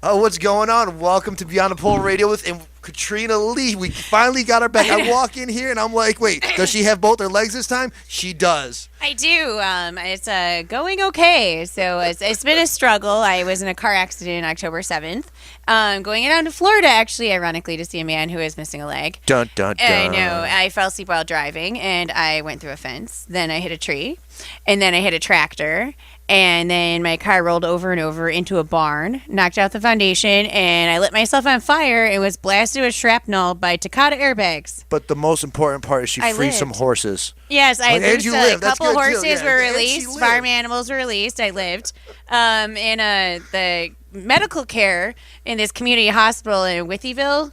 Oh, what's going on? Welcome to Beyond the Pole Radio with Katrina Lee. We finally got her back. I walk in here and I'm like, wait, does she have both her legs this time? She does. I do. It's going okay. So it's been a struggle. I was in a car accident October 7th, going down to Florida, actually, ironically, to see a man who is missing a leg. Dun, dun, dun. I know. I fell asleep while driving, and I went through a fence. Then I hit a tree, and then I hit a tractor. And then my car rolled over and over into a barn, knocked out the foundation, and I lit myself on fire and was blasted with shrapnel by Takata airbags. But the most important part is she freed some horses. Yes, I lived. A couple horses were Yeah, released. Farm animals were released. I lived. And the medical care in this community hospital in Withyville,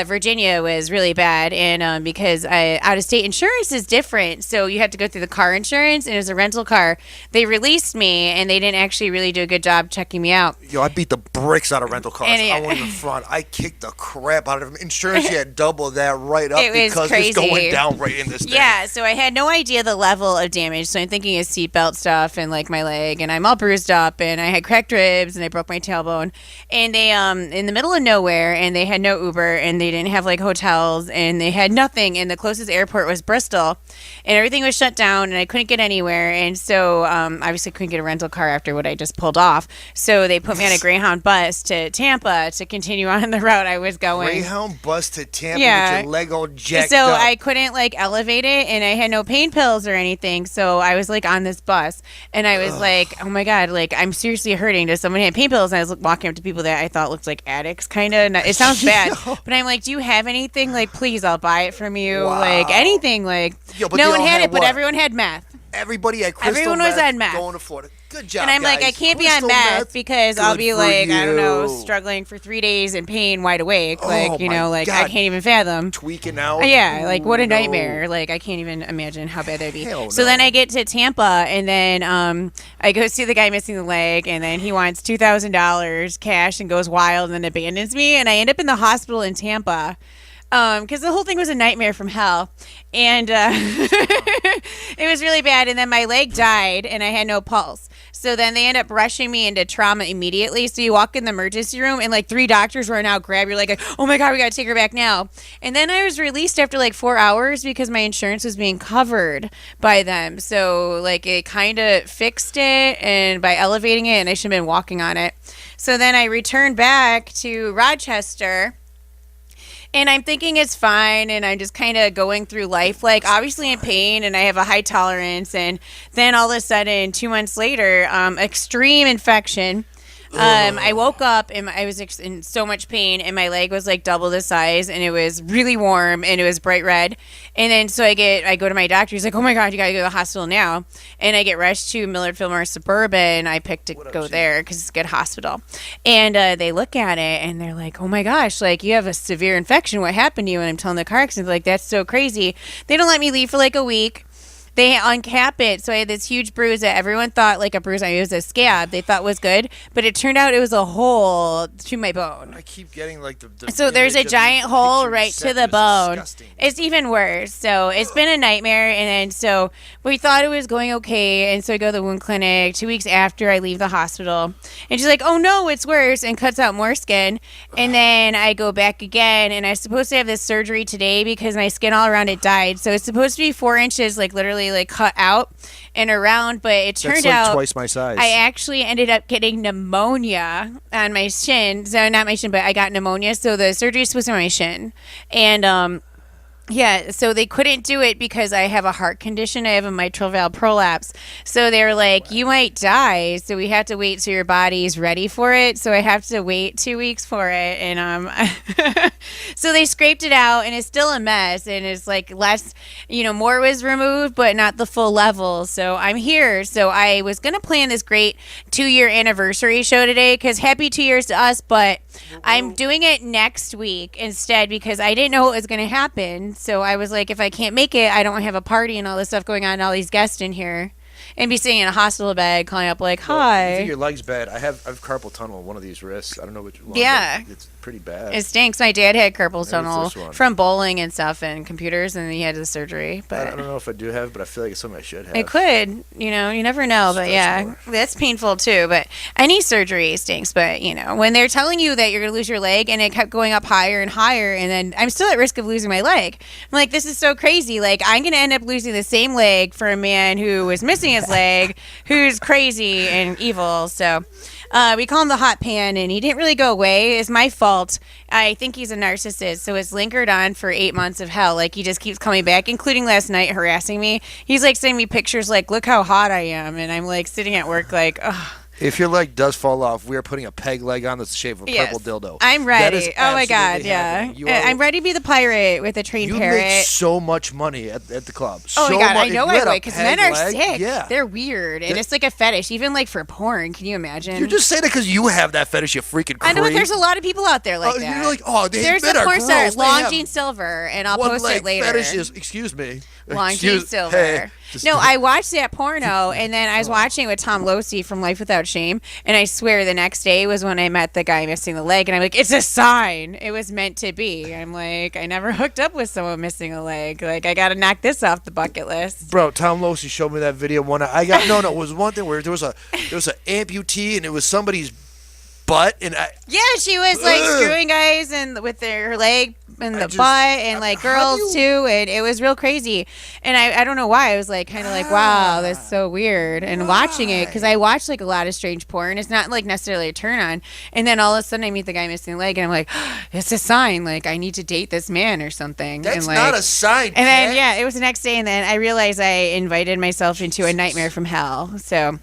Virginia, was really bad, and because out-of-state insurance is different, so you have to go through the car insurance, and it was a rental car. They released me, and they didn't actually really do a good job checking me out. Yo, I beat the bricks out of rental cars. I went in front. I kicked the crap out of them. Insurance, you had double that right up because crazy. It's going down right in this thing. Yeah, so I had no idea the level of damage, so I'm thinking of seatbelt stuff and like my leg, and I'm all bruised up, and I had cracked ribs, and I broke my tailbone, and they in the middle of nowhere, and they had no Uber, and they didn't have like hotels, and they had nothing, and the closest airport was Bristol, and everything was shut down, and I couldn't get anywhere, and so obviously couldn't get a rental car after what I just pulled off, so they put me on a Greyhound bus to Tampa to continue on the route I was going. Greyhound bus to Tampa with your leg all jacked up. So I couldn't like elevate it, and I had no pain pills or anything, so I was like on this bus, and I was like, oh my god, like I'm seriously hurting. Does someone have pain pills? And I was walking up to people that I thought looked like addicts, kind of. It sounds bad, but I'm like, do you have anything? Like, please, I'll buy it from you. Wow. Like anything. Like no one had it, but everyone had meth. Everybody had crystal Everyone was on meth. Going to Florida. Good job, and I'm guys. like, I can't crystal be on meth because I'll be like, you. I don't know, struggling for 3 days in pain, wide awake. Like, like God. I can't even fathom. Tweaking out. Yeah, like what a nightmare. Like I can't even imagine how bad that'd be. So no. then I get to Tampa, and then I go see the guy missing the leg, and then he wants $2,000 cash and goes wild and then abandons me, and I end up in the hospital in Tampa. Because the whole thing was a nightmare from hell, and it was really bad. And then my leg died, and I had no pulse. So then they end up rushing me into trauma immediately. So you walk in the emergency room, and like 3 doctors run out, grab you, like, oh my god, we gotta take her back now. And then I was released after like 4 hours because my insurance was being covered by them. So like it kind of fixed it, and by elevating it, and I should have been walking on it. So then I returned back to Rochester. And I'm thinking it's fine, and I'm just kind of going through life, like, obviously in pain, and I have a high tolerance, and then all of a sudden, 2 months later, extreme infection. I woke up, and I was in so much pain, and my leg was, like, double the size, and it was really warm, and it was bright red. And then, so I go to my doctor. He's like, oh, my God, you got to go to the hospital now. And I get rushed to Millard Fillmore Suburban. I picked to go there because it's a good hospital. And they look at it, and they're like, oh, my gosh, like, you have a severe infection. What happened to you? And I'm telling the car accident, like, that's so crazy. They don't let me leave for, like, a week. They uncap it, so I had this huge bruise that everyone thought, like a bruise, it was a scab, they thought was good, but it turned out it was a hole to my bone. I keep getting like the so there's a giant hole right to the bone. Disgusting. It's even worse. So it's been a nightmare, and then so we thought it was going okay, and so I go to the wound clinic 2 weeks after I leave the hospital, and she's like, oh no, it's worse, and cuts out more skin, and then I go back again, and I'm supposed to have this surgery today because my skin all around it died, so it's supposed to be 4 inches, like literally like cut out and around, but it turned out twice my size. I actually ended up getting pneumonia on my shin. So not my shin, but I got pneumonia. So the surgery is supposed to be on my shin, and yeah, so they couldn't do it because I have a heart condition. I have a mitral valve prolapse. So they were like, you might die. So we have to wait till your body's ready for it. So I have to wait 2 weeks for it. And so they scraped it out, and it's still a mess. And it's like less, more was removed, but not the full level. So I'm here. So I was going to plan this great 2-year anniversary show today because happy 2 years to us, but I'm doing it next week instead because I didn't know what was going to happen. So I was like, if I can't make it, I don't have a party and all this stuff going on and all these guests in here. and be sitting in a hospital bed calling up like, Well, hi. you think your leg's bad? I've carpal tunnel on one of these wrists. I don't know which one. Yeah. It's pretty bad. It stinks. My dad had carpal Maybe tunnel it's this one. from bowling and stuff and computers, and then he had the surgery. I But don't know if I do have, but I feel like it's something I should have. it could, you never know. But Stretch yeah, more. that's painful too. But any surgery stinks. But when they're telling you that you're gonna lose your leg, and it kept going up higher and higher, and then I'm still at risk of losing my leg. I'm like, this is so crazy. Like, I'm gonna end up losing the same leg for a man who was missing his leg, who's crazy and evil. So. We call him the hot pan, and he didn't really go away. It's my fault. I think he's a narcissist, so it's lingered on for 8 months of hell. Like, he just keeps coming back, including last night harassing me. He's, like, sending me pictures like, look how hot I am, and I'm, like, sitting at work like, ugh. If your leg does fall off, we are putting a peg leg on that's the shape of a purple dildo. I'm That is ready. Oh, my God, absolutely yeah. happening. You are- I'm ready to be the pirate with a trained You parrot. make so much money at the club. Oh so my God, much. I know If you I had a would, because men peg are leg, sick. Yeah. They're weird, and it's like a fetish, even like for porn. Can you imagine? You're just saying it because you have that fetish, you freaking creep. I know, but there's a lot of people out there like that. You're like, oh, There's men a are porn star, gross. They Long have Jean Silver, and I'll one post leg it later. fetishes. Excuse me. Long Jean Silver. Hey, No, I watched that porno, and then I was watching it with Tom Losey from Life Without Shame, and I swear the next day was when I met the guy missing the leg, and I'm like, it's a sign. It was meant to be. I'm like, I never hooked up with someone missing a leg. Like, I got to knock this off the bucket list. Bro, Tom Losey showed me that video one night. I got no. It was one thing where there was an amputee, and it was somebody's butt, and Yeah, she was like Ugh. screwing guys and with her leg in the just- butt, and like how do girls you- too, and it was real crazy. And I don't know why I was like kind of like, wow, that's so weird. And watching it, because I watch like a lot of strange porn, it's not like necessarily a turn on. And then all of a sudden I meet the guy missing a leg, and I'm like, it's a sign, like I need to date this man or something. that's and, like, not a sign. And then Kat. yeah, it was the next day, and then I realized I invited myself into a nightmare from hell. So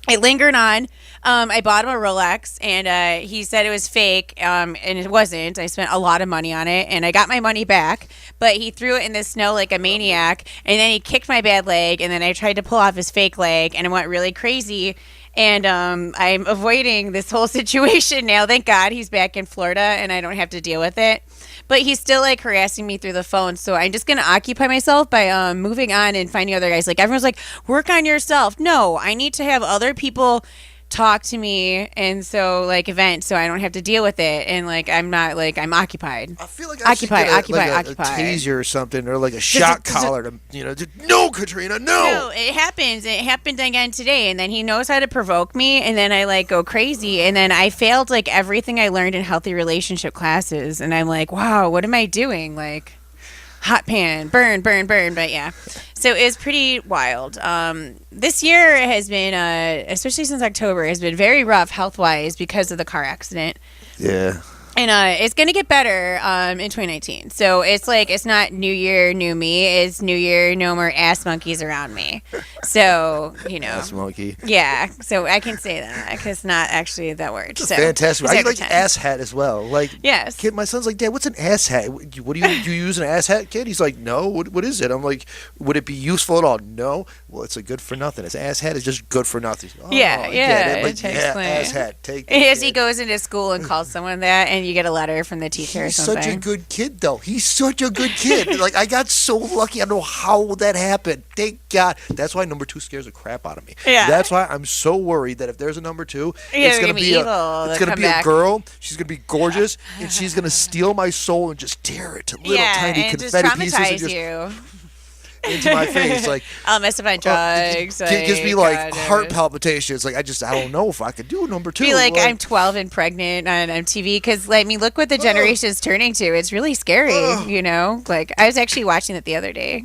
it lingered on. I bought him a Rolex, and he said it was fake, and it wasn't. I spent a lot of money on it, and I got my money back, but he threw it in the snow like a maniac, and then he kicked my bad leg, and then I tried to pull off his fake leg, and it went really crazy. And I'm avoiding this whole situation now. Thank God he's back in Florida, and I don't have to deal with it. But he's still like harassing me through the phone. So I'm just going to occupy myself by moving on and finding other guys. Like everyone's like, work on yourself. No, I need to have other people talk to me, and so like event, so I don't have to deal with it, and like I'm not like I'm occupied. I feel like I should get a taser or something, or like a shock collar to just, no, Katrina, No, it happens. It happened again today, and then he knows how to provoke me, and then I like go crazy, and then I failed like everything I learned in healthy relationship classes, and I'm like, wow, what am I doing? Like hot pan, burn, but yeah. So it was pretty wild. This year has been, especially since October, has been very rough health-wise because of the car accident. Yeah. And it's going to get better in 2019. So it's like, it's not New Year, new me. It's New Year, no more ass monkeys around me. So, Ass monkey. Yeah. So I can say that because not actually that word. It's so, fantastic. it's I every like time. ass hat as well. Like, Yes. kid, my son's like, Dad, what's an ass hat? What do you use an ass hat, kid? He's like, no. What is it? I'm like, would it be useful at all? No. Well, it's a good for nothing. His ass hat is just good for nothing. Oh, Yeah, I yeah, get it. it Like, takes yeah, like- ass hat. Take that, As he kid. goes into school and calls someone that, and you get a letter from the teacher or He's something. such a good kid, though. He's such a good kid. Like, I got so lucky. I don't know how that happened. Thank God. That's why number 2 scares the crap out of me. Yeah. That's why I'm so worried that if there's a number 2, Yeah, it's they're gonna gonna be be a, evil. it's They'll gonna come be a back. girl. She's gonna be gorgeous, and she's gonna steal my soul and just tear it to little tiny and just confetti pieces and traumatize just you. into my face. Like, I'll mess up on drugs. it gives me like God, heart palpitations. Like, I don't know if I could do number 2. Be like I'm 12 and pregnant on MTV because look what the generation's turning to. It's really scary, Like I was actually watching it the other day.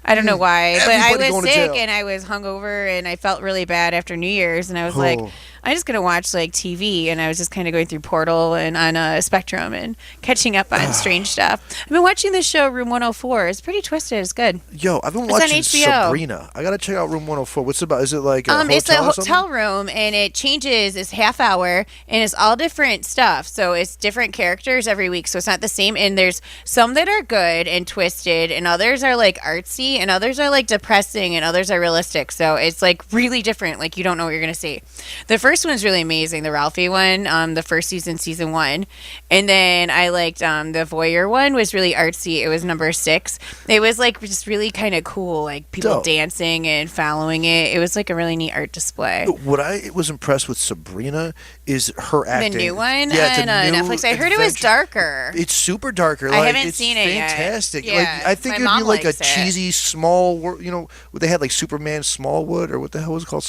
I don't know why, but I Everybody was going to sick jail. and I was hungover and I felt really bad after New Year's, and I was like, Oh. I'm just gonna watch like TV, and I was just kind of going through Portal and on Spectrum and catching up on strange stuff. I've been watching this show Room 104. It's pretty twisted. It's good. Yo, I've been It's on watching HBO. Sabrina. I gotta check out Room 104. What's it about? Is it like a hotel It's a or something? hotel room, and it changes. It's half hour, and it's all different stuff. So it's different characters every week. So it's not the same. And there's some that are good and twisted, and others are like artsy, and others are like depressing, and others are realistic. So it's like really different. Like you don't know what you're gonna see. The first first one's really amazing, the Ralphie one, the first season 1. And then I liked the Voyeur one was really artsy. It was number 6. It was like just really kind of cool, like people Dope. dancing and following it. It was like a really neat art display. What I was impressed with Sabrina is her acting. The new one Yeah, it's on a new Netflix. I heard it was adventure. darker. It's super darker. I Like, haven't it's seen it yet. fantastic. Yeah, Like I think my it'd be mom like a likes it. cheesy small, they had like Superman Smallwood, or what the hell was it called?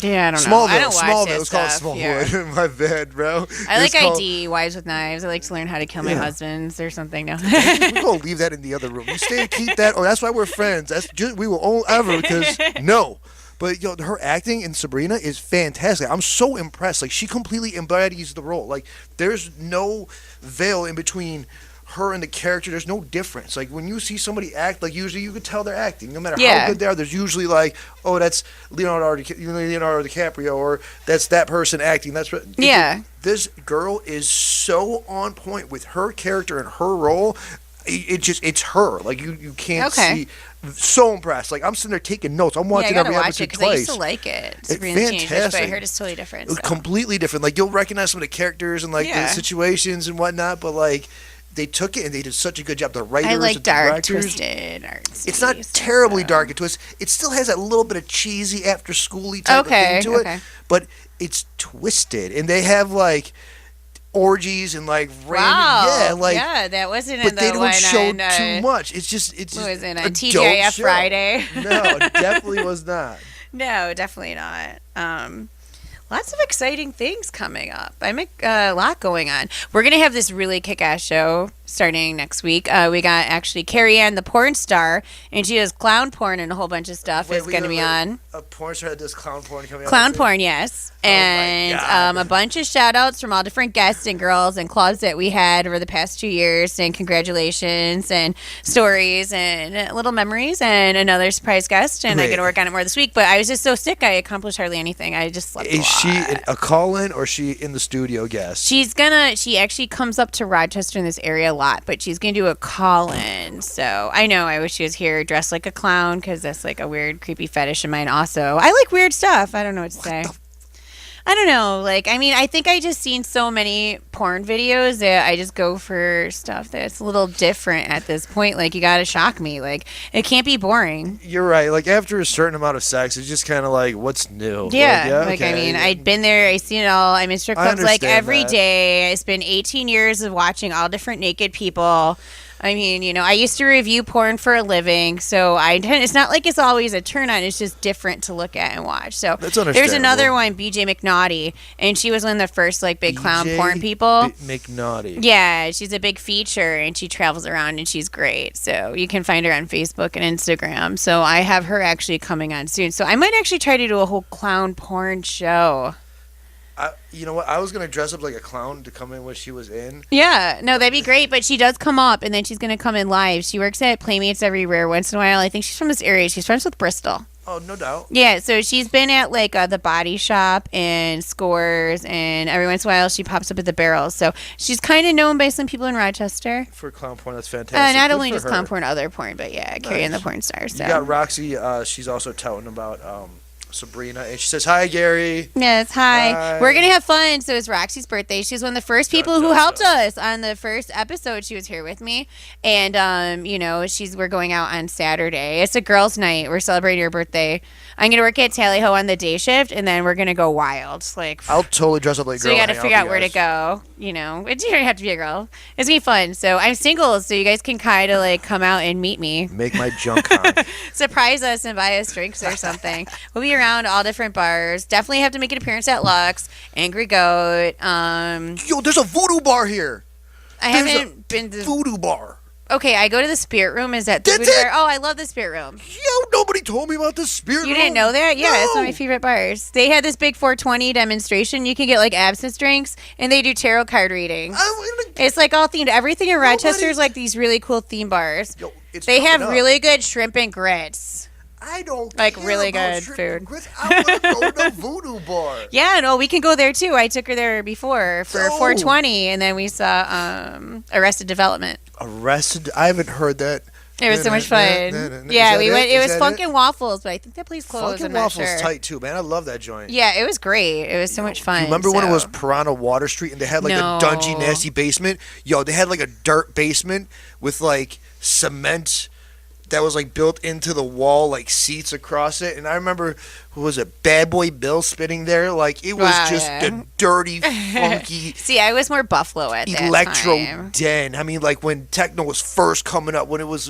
Yeah, I don't know. Smallville. I don't watch Smallville. that It was called stuff. Smallwood. Yeah. My bad, bro. I It like was called- ID, Wives with Knives. I like to learn how to kill my Yeah. husbands or something. No. We're gonna leave that in the other room. You stay and keep that. Oh, that's why we're friends. That's just we will only ever because no. But her acting in Sabrina is fantastic. I'm so impressed. Like she completely embodies the role. Like there's no veil in between her and the character. There's no difference. Like when you see somebody act, like usually you can tell they're acting. No matter Yeah. how good they are, there's usually like, oh, that's Leonardo DiCaprio, or that's that person acting. That's what. Yeah. This girl is so on point with her character and her role. It's her. Like you can't Okay. see. So impressed. Like I'm sitting there taking notes. I'm Yeah, watching I gotta every watch it episode because I twice. used to like it. It's Sabrina's Teenage Witch, but I fantastic. heard it's totally different. It was So. completely different. Like you'll recognize some of the characters and like Yeah. the situations and whatnot, but like they took it and they did such a good job. The writers, I like and dark, directors, twisted, artsy it's not stuff, terribly so. dark and twist. It still has that little bit of cheesy after schooly type Okay, of thing to okay. it, but it's twisted and they have like orgies and like Wow. random, that wasn't but in the they one don't show on, too much. It's just What was it a on dope TGIF show. Friday? No, it definitely was not. No, definitely not. Lots of exciting things coming up. I make a lot going on. We're gonna have this really kick-ass show starting next week. We got actually Carrie Ann, the porn star, and she does clown porn and a whole bunch of stuff. Is going to be on A porn star that does clown porn coming out. clown porn, yes, Oh my and God. a bunch of shout outs from all different guests and girls and clubs that we had over the past 2 years, and congratulations and stories and little memories and another surprise guest. And I'm Wait. going to work on it more this week. But I was just so sick, I accomplished hardly anything. I just slept. Is a she lot. a call-in or is she in the studio guest? She actually comes up to Rochester in this area a lot, but she's going to do a call in. So I know, I wish she was here dressed like a clown because that's like a weird, creepy fetish of mine also. I like weird stuff. I don't know what to say. I don't know. Like, I mean, I think I just seen so many porn videos that I just go for stuff that's a little different at this point. Like, you got to shock me. Like, it can't be boring. You're right. Like after a certain amount of sex, it's just kind of like, what's new? Yeah, I okay. mean, I'd been there, I seen it all. I'm in strip I clubs like understand every that. day. I spent 18 years of watching all different naked people. I mean, I used to review porn for a living, so it's not like it's always a turn on. It's just different to look at and watch. So That's there's understandable. another one, BJ McNaughty, and she was one of the first like big clown BJ porn people. McNaughty. Yeah, she's a big feature and she travels around and she's great. So you can find her on Facebook and Instagram. So I have her actually coming on soon. So I might actually try to do a whole clown porn show. You know what? I was gonna dress up like a clown to come in when she was in. Yeah, no, that'd be great. But she does come up and then she's going to come in live. She works at Playmates Everywhere once in a while. I think she's from this area. She's friends with Bristol. Oh, no doubt. Yeah, so she's been at like the Body Shop and Scores, and every once in a while she pops up at the Barrels. So she's kind of known by some people in Rochester. For clown porn, that's fantastic. Not Good only for just her. clown porn, other porn, but yeah, Carrie and the Nice. porn star. So. You got Roxy. She's also touting about Sabrina, and she says, "Hi, Gary." Yes, hi. Hi. We're gonna have fun. So it's Roxy's birthday. She's one of the first people who helped us on the first episode. She was here with me, and we're going out on Saturday. It's a girls' night. We're celebrating her birthday. I'm gonna work at Tally Ho on the day shift, and then we're gonna go wild. Like, I'll totally dress up like a so girl. we got to and hang figure out with where you to guys. go. It doesn't have to be a girl. It's gonna be fun. So I'm single, so you guys can kind of like come out and meet me. Make my junk hot. Surprise us and buy us drinks or something. We'll be around all different bars. Definitely have to make an appearance at Lux, Angry Goat. Yo, there's a voodoo bar here. I There's haven't been to. Voodoo bar. Okay, I go to the Spirit Room. Is that the That's voodoo it? bar? Oh, I love the Spirit Room. Yo, nobody told me about this spirit. You didn't know that? Yeah, it's one of my No. favorite bars. They had this big 420 demonstration. You can get like absinthe drinks, and they do tarot card readings. It's like all themed. Everything in Rochester is like these really cool theme bars. Yo, it's They have coming up. really good shrimp and grits. I don't like, care really about good shrimp food. and grits. I want to go to voodoo bar. Yeah, no, we can go there too. I took her there before for Oh. 420, and then we saw Arrested Development. Arrested. I haven't heard that. It was so much fun. Yeah, we went. It was Funkin' Waffles, but I think that place closed. I'm not sure. Waffles tight too, man. I love that joint. Yeah, it was great. It was so much fun. You remember when it was Piranha Water Street and they had like a dungy, nasty basement? Yo, they had like a dirt basement with like cement that was like built into the wall, like seats across it. And I remember, who was it, Bad Boy Bill spitting there? Like it was a dirty, funky. See, I was more Buffalo at that electro time. den. I mean, like when techno was first coming up, when it was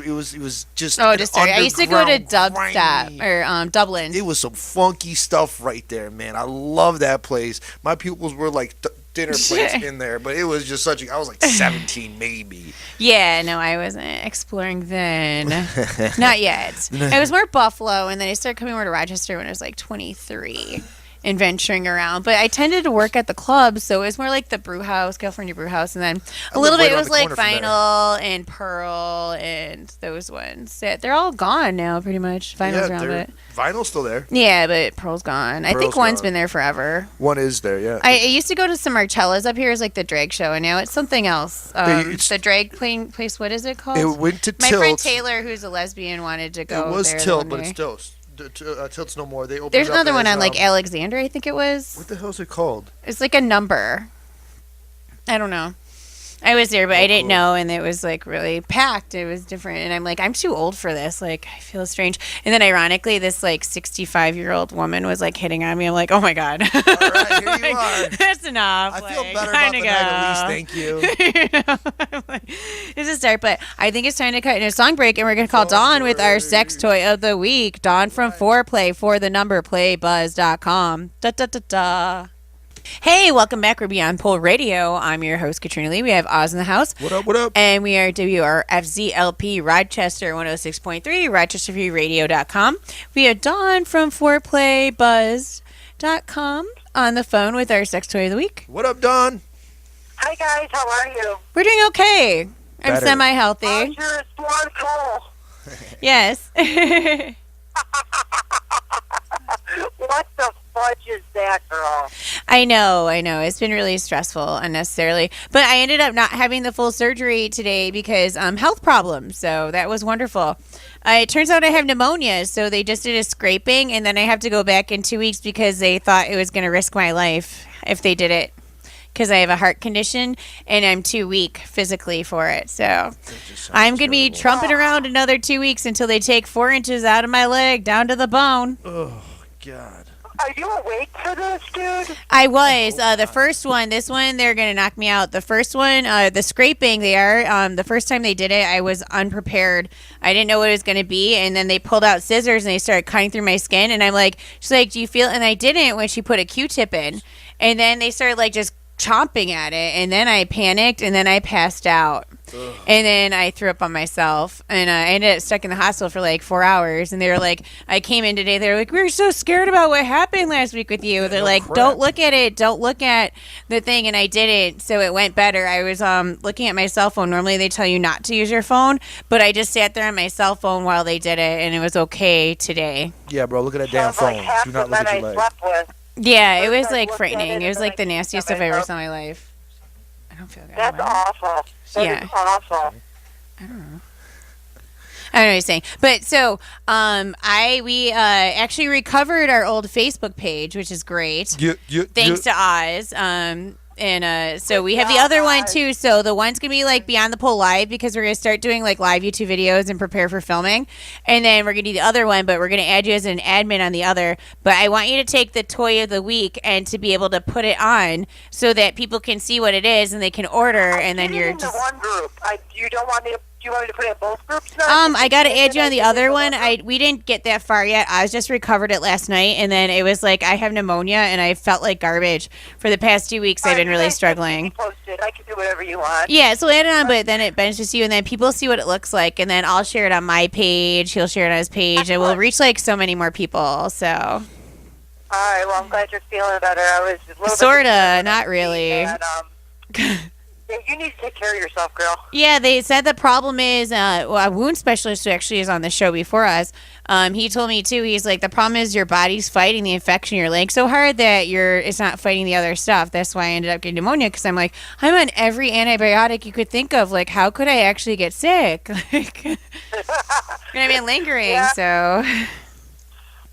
just. Oh, just I used to go to Dubstep or Dublin. It was some funky stuff right there, man. I love that place. My pupils were like dinner plates in there, but it was just I was like 17 maybe. Yeah, no, I wasn't exploring then. Not yet. I was more Buffalo, and then I started coming more to Rochester when I was like 23 and venturing around. But I tended to work at the club, so it was more like the brew house, California Brew House, and then a little bit it was like Vinyl and Pearl and those ones. They're all gone now, pretty much. Vinyl's around, but Vinyl's still there. Yeah, but Pearl's gone. I think one's been there forever. One is there, yeah. I used to go to some Marcellas up here as like the drag show, and now it's something else. The drag queen place, what is it called? It went to Tilt. My friend Taylor, who's a lesbian, wanted to go. It was there Tilt, but it's Tilt. Tilt's no more. They opened. There's another one on like Alexander, I think it was. What the hell is it called? It's like a number. I don't know. I was there, but I didn't know, and it was like really packed. It was different, and I'm like, I'm too old for this. Like, I feel strange. And then, ironically, this like 65-year-old woman was like hitting on me. I'm like, oh my god. All right, here you are. That's enough. I feel better about the night at least. Thank you. It's a start, but I think it's time to cut in a song break, and we're gonna call Dawn with our sex toy of the week. Dawn from Foreplay for the number playbuzz.com. Da da da da. Hey, welcome back. We're Beyond Pole Radio. I'm your host, Katrina Lee. We have Oz in the house. What up, what up? And we are WRFZLP Rochester 106.3, RochesterFreeRadio.com. We have Dawn from ForePlayBuzz.com on the phone with our sex toy of the week. What up, Dawn? Hi, guys. How are you? We're doing okay. I'm Better. semi-healthy. How's your swan coal? Yes. What the fudge is that, girl? I know. It's been really stressful unnecessarily. But I ended up not having the full surgery today because health problems. So that was wonderful. It turns out I have pneumonia. So they just did a scraping, and then I have to go back in 2 weeks because they thought it was going to risk my life if they did it. Because I have a heart condition and I'm too weak physically for it. So I'm going to be trumping around another 2 weeks until they take 4 inches out of my leg down to the bone. Oh, God. Are you awake for this, dude? I was. The first one, this one, they're going to knock me out. The first one, the scraping, they are. The first time they did it, I was unprepared. I didn't know what it was going to be. And then they pulled out scissors and they started cutting through my skin. And I'm like, she's like, do you feel it? And I didn't when she put a Q-tip in. And then they started like just chomping at it, and then I panicked, and then I passed out. Ugh. And then I threw up on myself, and I ended up stuck in the hospital for like 4 hours. And they were like, I came in today, they were like, we were so scared about what happened last week with you. They're like, don't look at it, don't look at the thing. And I didn't, so it went better. I was looking at my cell phone. Normally they tell you not to use your phone, but I just sat there on my cell phone while they did it, and it was okay today. Yeah, bro, look at that damn phone. Do not look at your leg. Yeah, it was like frightening. It was like the nastiest stuff I ever saw in my life. I don't feel good. That's awful. That is awful. I don't know. I don't know what he's saying. But so we actually recovered our old Facebook page, which is great. Thanks to Oz. And so we have the other one too. So the one's gonna be like Beyond the Pole Live, because we're gonna start doing like live YouTube videos and prepare for filming. And then we're gonna do the other one, but we're gonna add you as an admin on the other. But I want you to take the toy of the week and to be able to put it on so that people can see what it is and they can order. And then you're just one group. You don't want me to. Do you want me to put it in both groups now? I got to add you on the other one. We didn't get that far yet. I just recovered it last night, and then it was like I have pneumonia, and I felt like garbage for the past 2 weeks. I've been really struggling. Posted. I can do whatever you want. Yeah, so add it on, but then it benches you, and then people see what it looks like, and then I'll share it on my page. He'll share it on his page, and we'll reach like so many more people. So. All right. Well, I'm glad you're feeling better. I was a little sorta, not really. And, Yeah, you need to take care of yourself, girl. Yeah, they said the problem is a wound specialist who actually is on the show before us. He told me too. He's like, the problem is your body's fighting the infection in your leg so hard that it's not fighting the other stuff. That's why I ended up getting pneumonia, because I'm like, I'm on every antibiotic you could think of. Like, how could I actually get sick? Like, and I've been lingering, Yeah. so.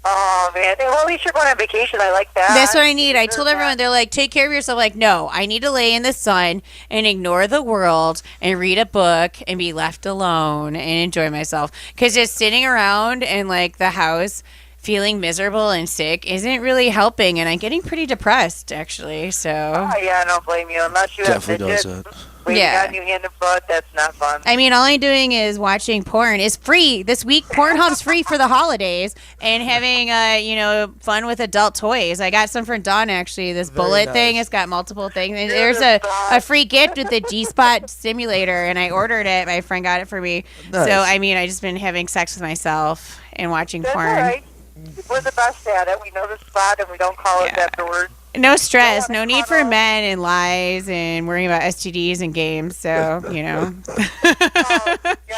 Oh, man. Well, at least you're going on vacation. I like that. That's what I need. I Deserve told that. everyone, they're like, take care of yourself. Like, no, I need to lay in the sun and ignore the world and read a book and be left alone and enjoy myself. Because just sitting around in like the house feeling miserable and sick isn't really helping. And I'm getting pretty depressed, actually. So, Oh, yeah, I don't blame you. Unless you Definitely have does midgets. that. Waiting Yeah. on you hand and foot, that's not fun. I mean, all I'm doing is watching porn. It's free this week. Pornhub's free for the holidays, and having fun with adult toys. I got some for Dawn, actually. This Very bullet nice. thing. It's got multiple things. And there's a free gift with the G-Spot simulator, and I ordered it. My friend got it for me. Nice. So I mean, I just been having sex with myself and watching That's porn. all right. We're the best at it. We know the spot, and we don't call it Yeah. afterwards. No stress, Don't no wanna need for cuddle. men and lies and worrying about STDs and games. So Oh, yeah,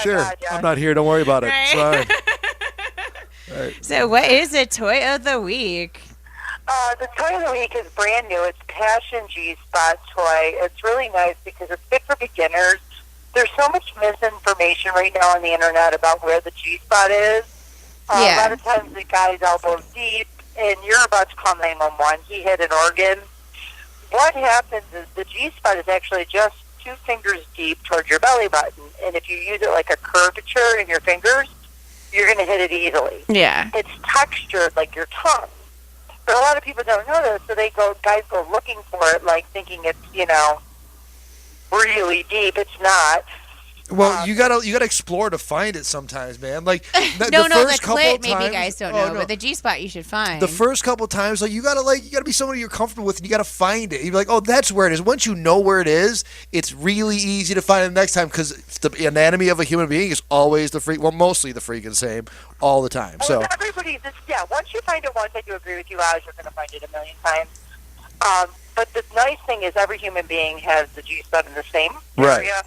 Sure. God, yeah. I'm not here. Don't worry about it. It's Right. fine. So what is the toy of the week? The toy of the week is brand new. It's Passion G-Spot toy. It's really nice because it's good for beginners. There's so much misinformation right now on the internet about where the G-Spot is. Yeah. A lot of times the guy's elbow deep, and you're about to call 911. He hit an organ. What happens is the G-Spot is actually just 2 fingers deep towards your belly button, and if you use it like a curvature in your fingers, you're going to hit it easily. Yeah. It's textured like your tongue. But a lot of people don't know this, so guys go looking for it, like thinking it's, really deep. It's not. Well, you gotta explore to find it sometimes, man. Like the No, the first couple clit, maybe times, you guys don't oh, know, no. but the G-Spot you should find. The first couple times, like you gotta be somebody you're comfortable with, and you gotta find it. You're like, oh, that's where it is. Once you know where it is, it's really easy to find it next time, because the anatomy of a human being is always mostly the freaking same all the time. So Well, once you find it once, I do agree with you, Oz, you're going to find it a million times. But the nice thing is every human being has the G-spot in the same Right. area.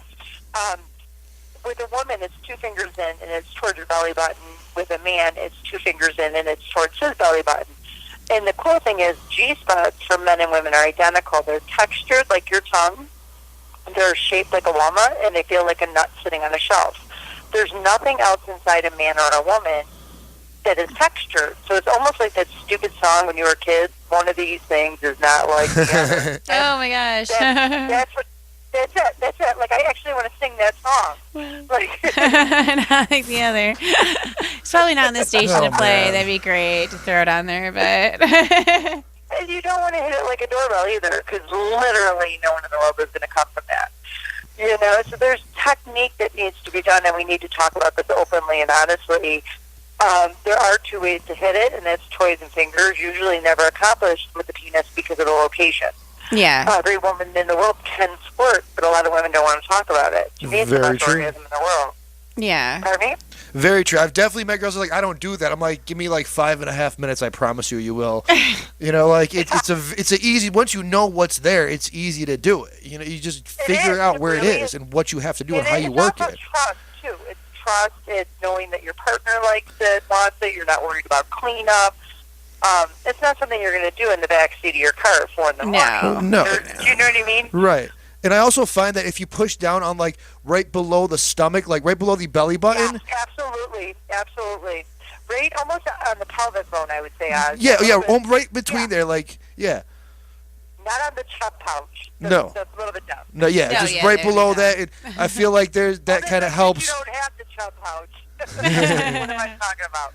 With a woman, it's 2 fingers in, and it's towards your belly button. With a man, it's 2 fingers in, and it's towards his belly button. And the cool thing is G-spots for men and women are identical. They're textured like your tongue. They're shaped like a walnut, and they feel like a nut sitting on a shelf. There's nothing else inside a man or a woman that is textured. So it's almost like that stupid song when you were kids. One of these things is not like the other. Oh my gosh. That's it. Like, I actually want to sing that song. Like, Not like the other. It's probably not on the station Oh, to play. man. That'd be great to throw it on there, but and you don't want to hit it like a doorbell either, because literally no one in the world is going to come from that. So there's technique that needs to be done, and we need to talk about this openly and honestly. There are 2 ways to hit it, and that's toys and fingers, usually never accomplished with the penis because of the location. yeah. Every woman in the world can squirt, but a lot of women don't want to talk about it. To me, it's the Very best true. orgasm in the world. Yeah. Pardon me? very true. I've definitely met girls that are like, I don't do that. I'm like, give me like 5.5 minutes. I promise you will. Like it's a easy. Once you know what's there, it's easy to do it. You just figure is. out It where really it is is. and what you have to do and And how it's you work also it. trust, too. It's trust. It's knowing that your partner likes it, wants it. You're not worried about cleanup. It's not something you're going to do in the back seat of your car at 4 in the morning. No. Do you know what I mean? Right. And I also find that if you push down on like right below the stomach, like right below the belly button, Absolutely. Right, almost on the pelvic bone, I would say. Oz. right between there, like Not on the chub pouch. No. That's a little bit down. no, yeah, No, just yeah, right there you below go. that. And I feel like there's that Other kind of than helps. You don't have the chub pouch. What am I talking about?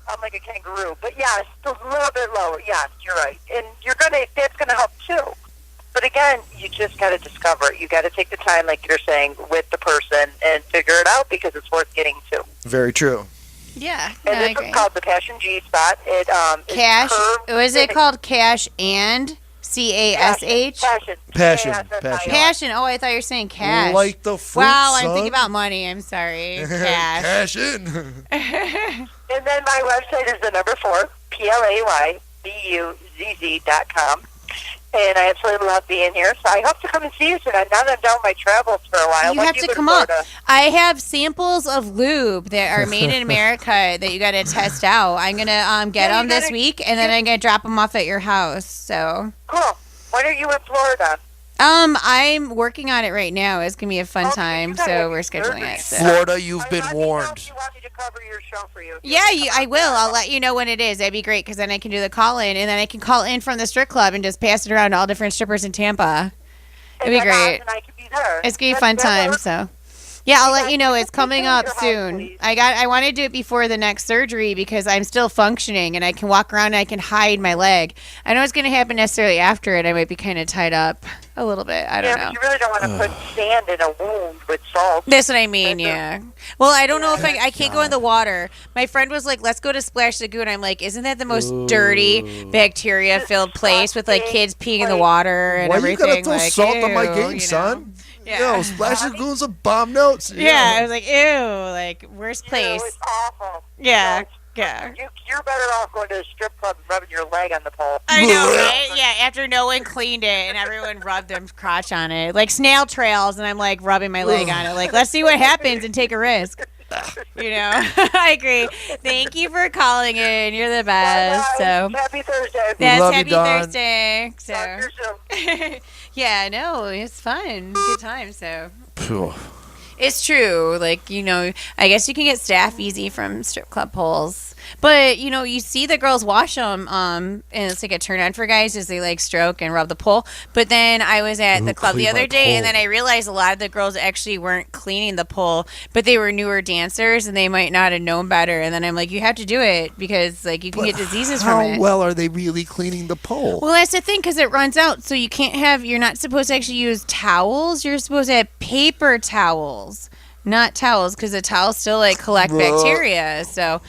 I'm like a kangaroo. But yeah, it's a little bit lower. Yes, you're right. And that's gonna help too. But again, you just got to discover it. You got to take the time, like you're saying, with the person and figure it out because it's worth getting to. Very true. Yeah. No, And I this agree. is called the Passion G Spot. It Cash. Is curved. Was it called Cash and CASH? Passion. Passion. Passion. Oh, I thought you were saying cash. Like the fruit, wow, I'm son. thinking about money. I'm sorry. Cash. Cash in. And then my website is the number 4, PLAYBUZZ.com. And I absolutely love being here. So I hope to come and see you soon. Now that I'm done with my travels for a while. You have to come up. I have samples of lube that are made in America that you got to test out. I'm going to get them this week, and then I'm going to drop them off at your house. So cool. When are you in Florida? I'm working on it right now. It's going to be a fun time, so we're scheduling it. So. Florida, you've been warned. You want me to cover your show for you? Yeah, I will. I'll let you know when it is. That'd be great, because then I can do the call-in, and then I can call in from the strip club and just pass it around to all different strippers in Tampa. It'd be great. And I can be there. It's going to be a fun time, so... Yeah, I'll let you know. It's coming up soon. I want to do it before the next surgery because I'm still functioning and I can walk around and I can hide my leg. I know it's going to happen necessarily after it. I might be kind of tied up a little bit. I don't know. But you really don't want to put sand in a wound with salt. That's what I mean, yeah. Well, I don't know if I can't go in the water. My friend was like, let's go to Splash Lagoon. I'm like, isn't that the most dirty, bacteria-filled place with like kids peeing in the water and everything? Why you gotta throw salt on my game, son? Yeah. Yo, Splash Lagoon's a bomb notes. Yeah, I was like, ew, like, worst place. It's awful. Yeah, yeah. You're better off going to a strip club and rubbing your leg on the pole. I know, right? Yeah, after no one cleaned it and everyone rubbed their crotch on it. Like snail trails, and I'm like rubbing my leg on it. Like, let's see what happens and take a risk. You know, I agree. Thank you for calling in. You're the best. So happy Thursday. That's happy Thursday. So Talk to you soon. yeah, no, it's fun, good time. So it's true. Like, you know, I guess you can get staph easy from strip club poles. But, you know, you see the girls wash them, and it's like a turn on for guys as they, like, stroke and rub the pole. But then I was at the club the other day, and then I realized a lot of the girls actually weren't cleaning the pole, but they were newer dancers, and they might not have known better. And then I'm like, you have to do it because, like, you can get diseases from it. How well are they really cleaning the pole? Well, that's the thing, because it runs out. So you can't have, you're not supposed to actually use towels. You're supposed to have paper towels. Not towels, because the towels still like collect bacteria. So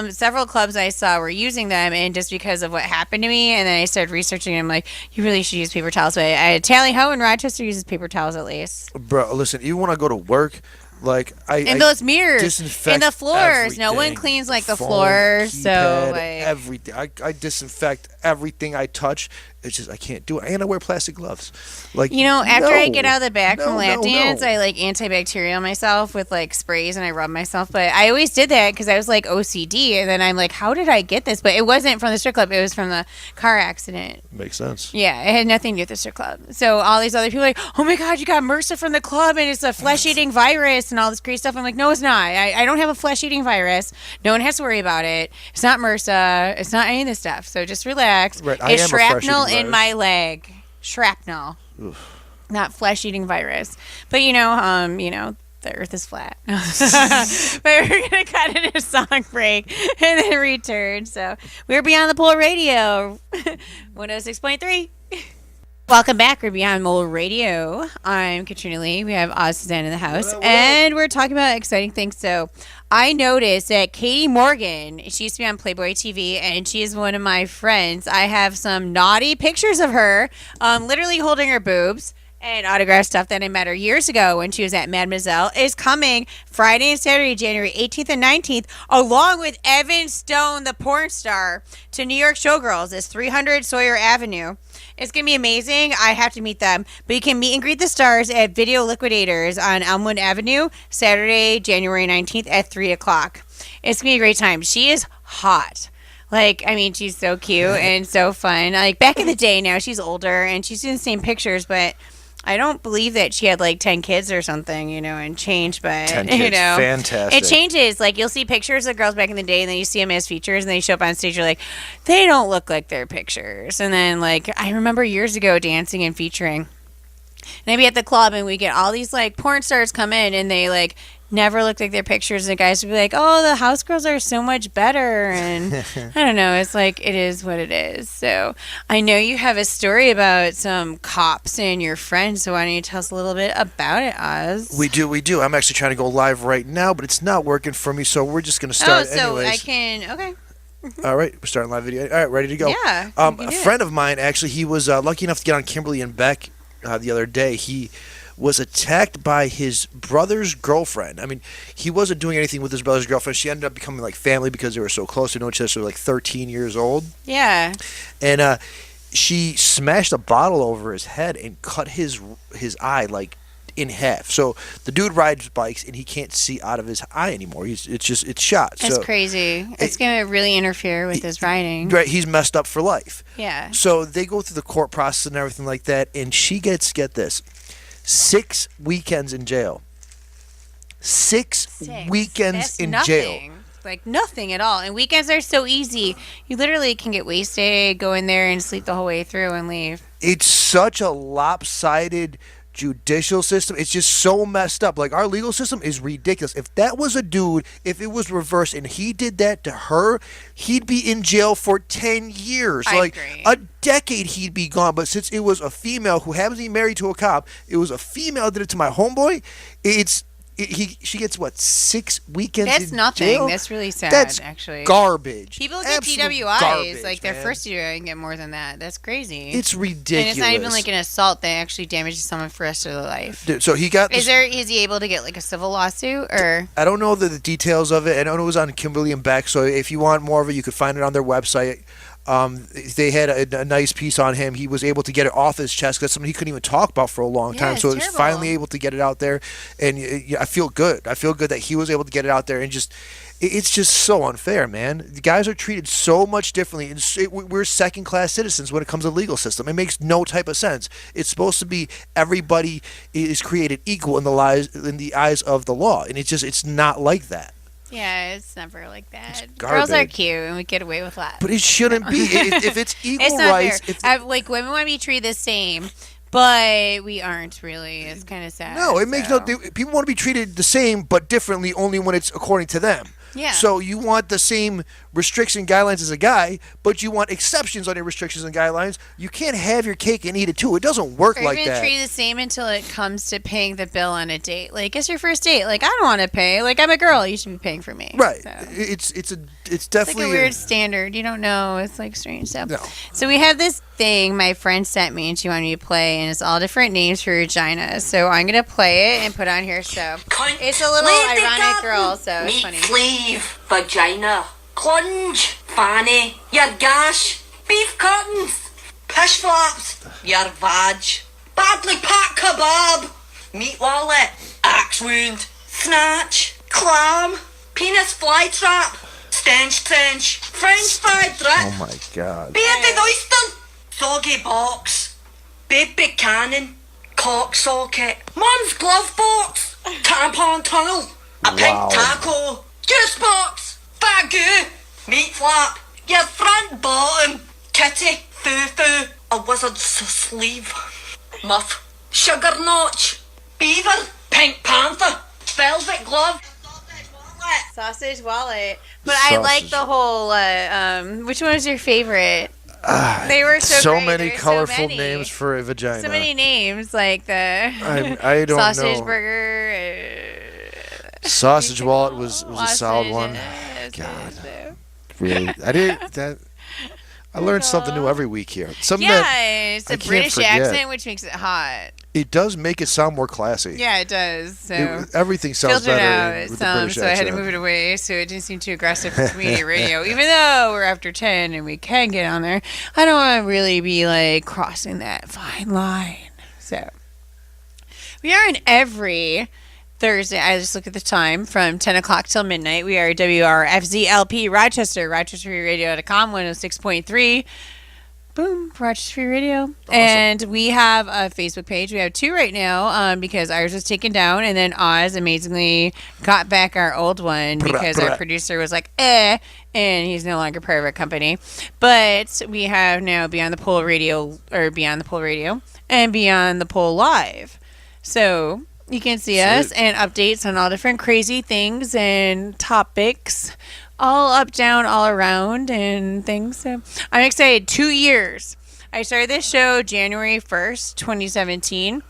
several clubs I saw were using them, and just because of what happened to me, and then I started researching, and I'm like, you really should use paper towels. But Tally Ho in Rochester uses paper towels at least. Bro, listen, even when I go to work, like and those mirrors disinfect and the floors. everything. No one cleans like the Phone, floors. keypad, So like everything, I disinfect everything I touch. It's just I can't do it. And I wear plastic gloves. Like, you know, after I get out of the back from lap no. dance, I like antibacterial myself with like sprays and I rub myself. But I always did that because I was like OCD, and then I'm like, how did I get this? But it wasn't from the strip club; it was from the car accident. Makes sense. Yeah, it had nothing to do with the strip club. So all these other people are like, oh my god, you got MRSA from the club, and it's a flesh-eating virus and all this crazy stuff. I'm like, no, it's not. I don't have a flesh-eating virus. No one has to worry about it. It's not MRSA. It's not any of this stuff. So just relax. Right, It's shrapnel in my leg. Shrapnel. Oof. Not flesh-eating virus. But you know, the earth is flat. But we're gonna cut in a song break and then return. So we're Beyond the Pole Radio 106.3. Welcome back. We're Beyond Mole Radio. I'm Katrina Lee. We have Oz Suzanne in the house. And we're talking about exciting things. So I noticed that Katie Morgan, she used to be on Playboy TV, and she is one of my friends. I have some naughty pictures of her literally holding her boobs and autograph stuff that I met her years ago when she was at Mademoiselle is coming Friday and Saturday, January 18th and 19th, along with Evan Stone, the porn star, to New York Showgirls. It's 300 Sawyer Avenue. It's going to be amazing. I have to meet them. But you can meet and greet the stars at Video Liquidators on Elmwood Avenue, Saturday, January 19th at 3 o'clock. It's going to be a great time. She is hot. Like, I mean, she's so cute and so fun. Like, back in the day now, she's older and she's doing the same pictures, but I don't believe that she had like 10 kids or something, you know, and changed, but 10 kids, you know, fantastic. It changes. Like, you'll see pictures of girls back in the day, and then you see them as features, and they show up on stage. You're like, they don't look like their pictures. And then, like, I remember years ago dancing and featuring, and I'd be at the club, and we get all these like porn stars come in, and they like never looked like their pictures, and the guys would be like, oh, the house girls are so much better, and I don't know, it's like, it is what it is. So I know you have a story about some cops and your friends, so why don't you tell us a little bit about it, Oz? We do. I'm actually trying to go live right now, but it's not working for me, so we're just going to start anyways. I can, okay. All right, we're starting live video. All right, ready to go. Yeah. A friend of mine, actually, he was lucky enough to get on Kimberly and Beck the other day. He was attacked by his brother's girlfriend. I mean, he wasn't doing anything with his brother's girlfriend. She ended up becoming like family because they were so close to know each other. So like 13 years old. Yeah. And she smashed a bottle over his head and cut his eye like in half. So the dude rides bikes and he can't see out of his eye anymore. It's shot. That's so crazy. It's gonna really interfere with his riding. Right, he's messed up for life. Yeah. So they go through the court process and everything like that, and she gets, get this, 6 weekends in jail. 6 weekends That's in nothing. jail. Like nothing at all. And weekends are so easy. You literally can get wasted, go in there and sleep the whole way through and leave. It's such a lopsided judicial system. It's just so messed up. Like, our legal system is ridiculous. If that was a dude, if it was reversed and he did that to her, he'd be in jail for 10 years. I like agree. a decade he'd be gone. But since it was a female who happens to be married to a cop, it was a female that did it to my homeboy. She gets what, 6 weekends That's in nothing. jail? That's really sad, That's actually. garbage. People get Absolute DWIs, garbage, like their man. first DWI can get more than that. That's crazy. It's ridiculous. And it's not even like an assault that actually damages someone for the rest of their life. Dude, so he got Is he able to get like a civil lawsuit or? I don't know the details of it. I know it was on Kimberly and Beck, so if you want more of it, you could find it on their website. They had a nice piece on him. He was able to get it off his chest. That's something he couldn't even talk about for a long time. it's So he was terrible. finally able to get it out there, and I feel good. I feel good that he was able to get it out there, and it's just so unfair, man. The guys are treated so much differently, and we're second-class citizens when it comes to the legal system. It makes no type of sense. It's supposed to be everybody is created equal in the eyes of the law, and it's not like that. Yeah, it's never like that. It's Girls are garbage. cute and we get away with that. But it shouldn't be. If it's equal It's not rights, fair. Like women want to be treated the same, but we aren't really. It's kind of sad. no, it makes so. no. People want to be treated the same, but differently, only when it's according to them. Yeah. So you want the same restriction guidelines as a guy, but you want exceptions on your restrictions and guidelines. You can't have your cake and eat it too. It doesn't work Or like even that. treated the same until it comes to paying the bill on a date. Like, it's your first date. Like, I don't want to pay. Like, I'm a girl. You should be paying for me. Right. So. It's It's definitely like a weird standard. You don't know. It's like strange stuff. No. So we have this thing my friend sent me and she wanted me to play, and it's all different names for vagina. So I'm gonna play it and put it on here. So it's a little Lady ironic Garden, girl. So it's meat funny. sleeve, vagina, clunge, fanny, your gash, beef curtains, pish flaps, your vag, badly packed kebab, meat wallet, axe wound, snatch, clam, penis fly trap, stench trench, French fried drip, Oh my God. bearded oyster, soggy box, baby cannon, cock socket, mum's glove box, tampon tunnel, a Wow. pink taco, juice box, bagoo, meat flap, your front bottom, kitty, foo-foo, a wizard's sleeve, muff, sugar notch, beaver, pink panther, velvet glove, Sausage wallet. But I like Sausage. the whole. Which one was your favorite? They were so great. many There's colorful so many. names for a vagina. So many names, like the I don't sausage know. burger. Sausage wallet was a solid one. God. Really, I learned something new every week here. Something that Yeah, it's I a can't British forget. accent, which makes it hot. it does make it sound more classy. Yeah, it does. So Everything sounds filtered better out with the some, British so I had to accent. move it away, so it didn't seem too aggressive for community radio. Even though we're after 10 and we can get on there, I don't want to really be like crossing that fine line. So we are in every Thursday. I just look at the time from 10 o'clock till midnight. We are WRFZLP Rochester, RochesterFreeRadio.com, 106.3. Boom, Rochester Free Radio. And we have a Facebook page. We have 2 right now because ours was taken down, and then Oz amazingly got back our old one because our producer was like, and he's no longer part of our company. But we have now Beyond the Pole Radio, and Beyond the Pole Live. So you can see us and updates on all different crazy things and topics. All up, down, all around, and things. So I'm excited. 2 years. I started this show January 1st, 2017,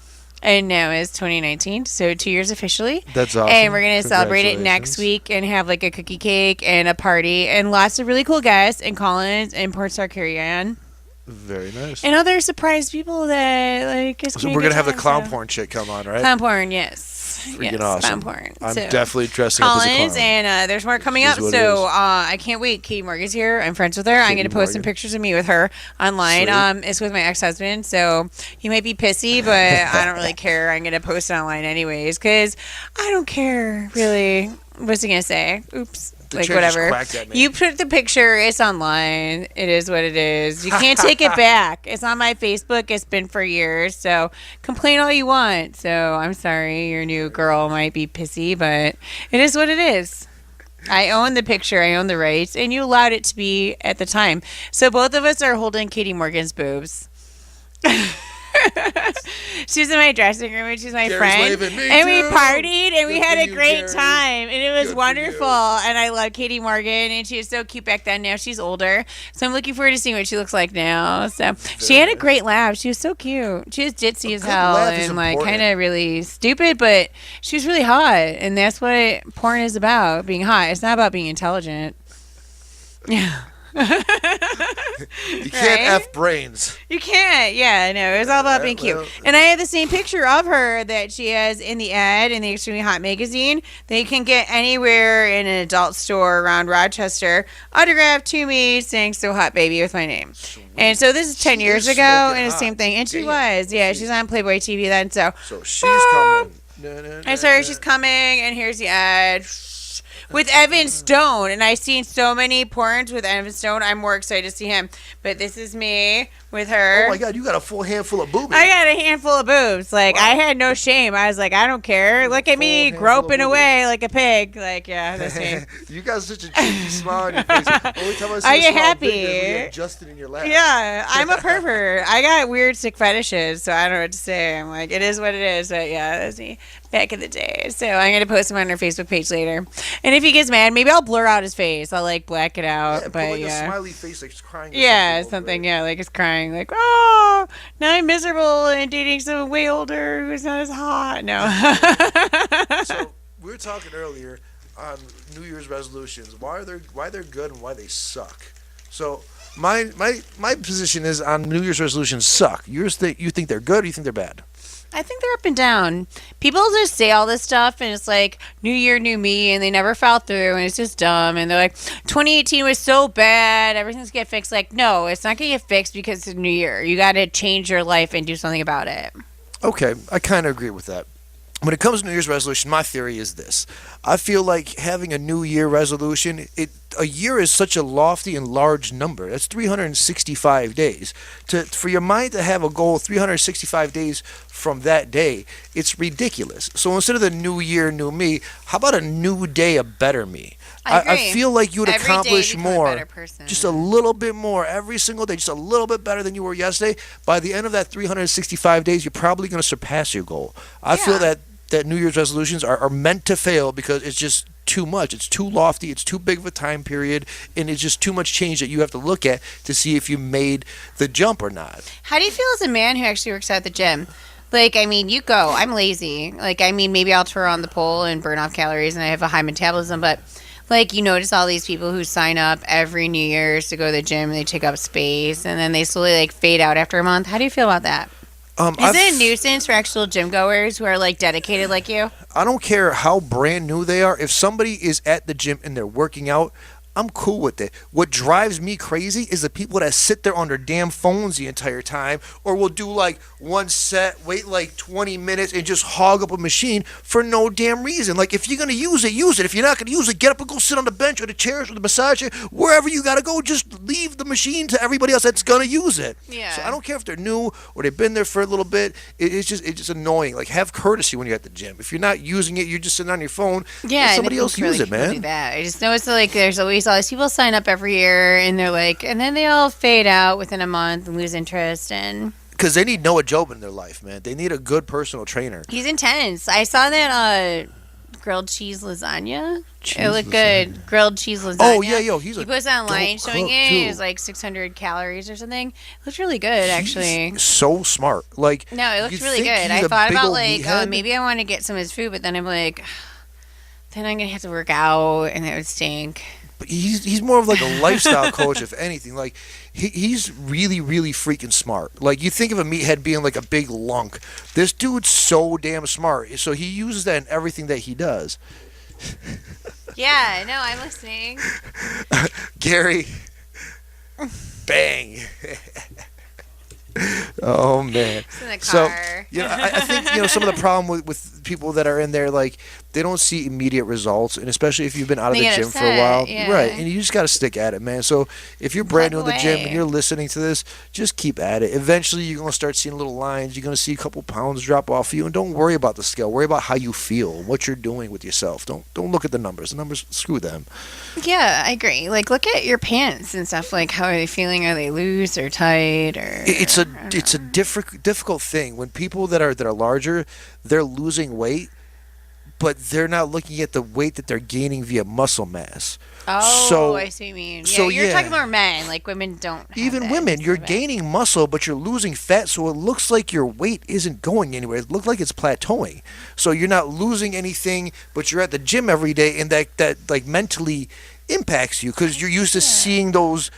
and now is 2019. So 2 years officially. That's awesome. And we're going to celebrate it next Congratulations. week and have like a cookie cake and a party and lots of really cool guests and call-ins and Porn Star Carry-On. Very nice. And other surprise people that like. So we're gonna have the clown porn chick come on, right? Clown porn, yes. Freaking yes, awesome. Clown porn. I'm So, definitely dressing up as a Collins, clown. and there's more coming It up. is what it So is. I can't wait. Katie Morgan's here. I'm friends with her. I'm Katie going to post some Morgan. pictures of me with her online. Sweet. It's with my ex-husband, so he might be pissy, but I don't really care. I'm going to post it online anyways because I don't care really. What's he going to say? Oops. The Like chair just whatever. quacked at me. You put the picture. It's online. It is what it is. You can't take it back. It's on my Facebook. It's been for years. So complain all you want. So I'm sorry, your new girl might be pissy, but it is what it is. I own the picture. I own the rights, and you allowed it to be at the time. So both of us are holding Katie Morgan's boobs. She's in my dressing room and she's my Gary's friend, waving, "Me and we too." partied and we Good had for a you, great Gary. time, and it was Good for wonderful. you. And I love Katie Morgan, and she was so cute back then. Now she's older, so I'm looking forward to seeing what she looks like now. So she had a great laugh. She was so cute. She was ditzy as good hell laugh is and like important. kind of really stupid, but she was really hot, and that's what porn is about: being hot. It's not about being intelligent. Yeah. You can't Right? F brains. You can't. Yeah, no. It was all about being cute. well- And I have the same picture of her that she has in the ad in the Extremely Hot magazine that you can get anywhere in an adult store around Rochester. Autographed to me saying "So Hot Baby" with my name. And so this is 10 She years is ago, smoking and the hot. same thing. And she Damn. was. Yeah, she's on Playboy TV then. So So she's coming. I saw her. She's coming, and here's the ad. With Evan Stone, and I've seen so many porns with Evan Stone. I'm more excited to see him. But this is me with her. Oh my God, you got a full handful of boobies. I got a handful of boobs. Like, Wow. I had no shame. I was like, I don't care. Look at me handful of groping boobies. away like a pig. Like, yeah, that's me. You got such a cheeky smile on your face. Only time I see Are a you smile happy? big is when you have Justin in your lap. Yeah, I'm a pervert. I got weird sick fetishes, so I don't know what to say. I'm like, it is what it is. But yeah, that's me back in the day. So I'm going to post him on our Facebook page later. And if he gets mad, maybe I'll blur out his face. I'll like black it out. Yeah, put but like yeah. a smiley face, like he's crying. or Yeah, over something. it. Yeah, like it's crying. Like, oh, now I'm miserable and dating someone way older who's not as hot. No. So we were talking earlier on New Year's resolutions. Why they're good and why they suck. So my position is on New Year's resolutions suck. You think they're good or you think they're bad? I think they're up and down. People just say all this stuff, and it's like New Year, new me, and they never follow through, and it's just dumb. And they're like, 2018 was so bad, everything's gonna get fixed. Like, no, it's not gonna get fixed because it's a new year. You got to change your life and do something about it. Okay, I kind of agree with that. When it comes to New Year's resolution, my theory is this. I feel like having a New Year resolution, a year is such a lofty and large number. That's 365 days. For your mind to have a goal 365 days from that day, it's ridiculous. So instead of the New Year, new me, how about a new day, a better me? I I agree. feel like you would Every day accomplish become a more, better person. just a little bit more every single day, just a little bit better than you were yesterday. By the end of that 365 days, you're probably going to surpass your goal. I feel Yeah. that New Year's resolutions are meant to fail because it's just too much. It's too lofty. It's too big of a time period, and it's just too much change that you have to look at to see if you made the jump or not. How do you feel as a man who actually works at the gym? Like, I mean, you go. I'm lazy. Like, I mean, maybe I'll turn on the pole and burn off calories, and I have a high metabolism, but like, you notice all these people who sign up every New Year's to go to the gym, and they take up space, and then they slowly like fade out after a month. How do you feel about that? Is it a nuisance for actual gym goers who are like dedicated like you? I don't care how brand new they are. If somebody is at the gym and they're working out, I'm cool with it. What drives me crazy is the people that sit there on their damn phones the entire time, or will do like one set, wait like 20 minutes, and just hog up a machine for no damn reason. Like, if you're going to use it, use it. If you're not going to use it, get up and go sit on the bench or the chairs or the massage chair, wherever you got to go. Just leave the machine to everybody else that's going to use it. Yeah. So I don't care if they're new or they've been there for a little bit. It's just annoying. Like, have courtesy when you're at the gym. If you're not using it, you're just sitting on your phone. Yeah, let I somebody think else really use it, people man. do that. I just noticed that, like, there's always all these people sign up every year, and they're like, and then they all fade out within a month and lose interest. And Because they need Noah Job in their life, man. They need a good personal trainer. he's intense. I saw that grilled cheese lasagna. It looked good. Grilled cheese lasagna. Oh, yeah, he's he a posted online dope showing cook, it. too. It was like 600 calories or something. It looked really good, actually. He's so smart. Like, No, it looked you really think good. he's I a thought big about old like, meathead? maybe I want to get some of his food, but then I'm like, then I'm gonna have to work out, and that would stink. But he's more of like a lifestyle coach, if anything. Like he's really, really freaking smart. Like you think of a meathead being like a big lunk. This dude's so damn smart. So he uses that in everything that he does. Yeah, no, I'm listening. Gary, bang. Oh man! It's in the car. So I think some of the problem with people that are in there, like they don't see immediate results, and especially if you've been out of They the get gym upset, for a while, yeah. right? And you just got to stick at it, man. So if you're brand new in the gym away. and you're listening to this, just keep at it. Eventually, you're gonna start seeing little lines. You're gonna see a couple pounds drop off of you, and don't worry about the scale. Worry about how you feel, what you're doing with yourself. Don't look at the numbers. The numbers, screw them. Yeah, I agree. Like, look at your pants and stuff. Like, how are they feeling? Are they loose or tight? Or It's a difficult thing when people that are larger, they're losing weight, but they're not looking at the weight that they're gaining via muscle mass. Oh, So- I see what you mean. Yeah, so, you're yeah. talking about men. Like, women don't. Have Even that women, you're sort of- gaining muscle, but you're losing fat, so it looks like your weight isn't going anywhere. It looks like it's plateauing. So you're not losing anything, but you're at the gym every day, and that like mentally impacts you because you're used to seeing those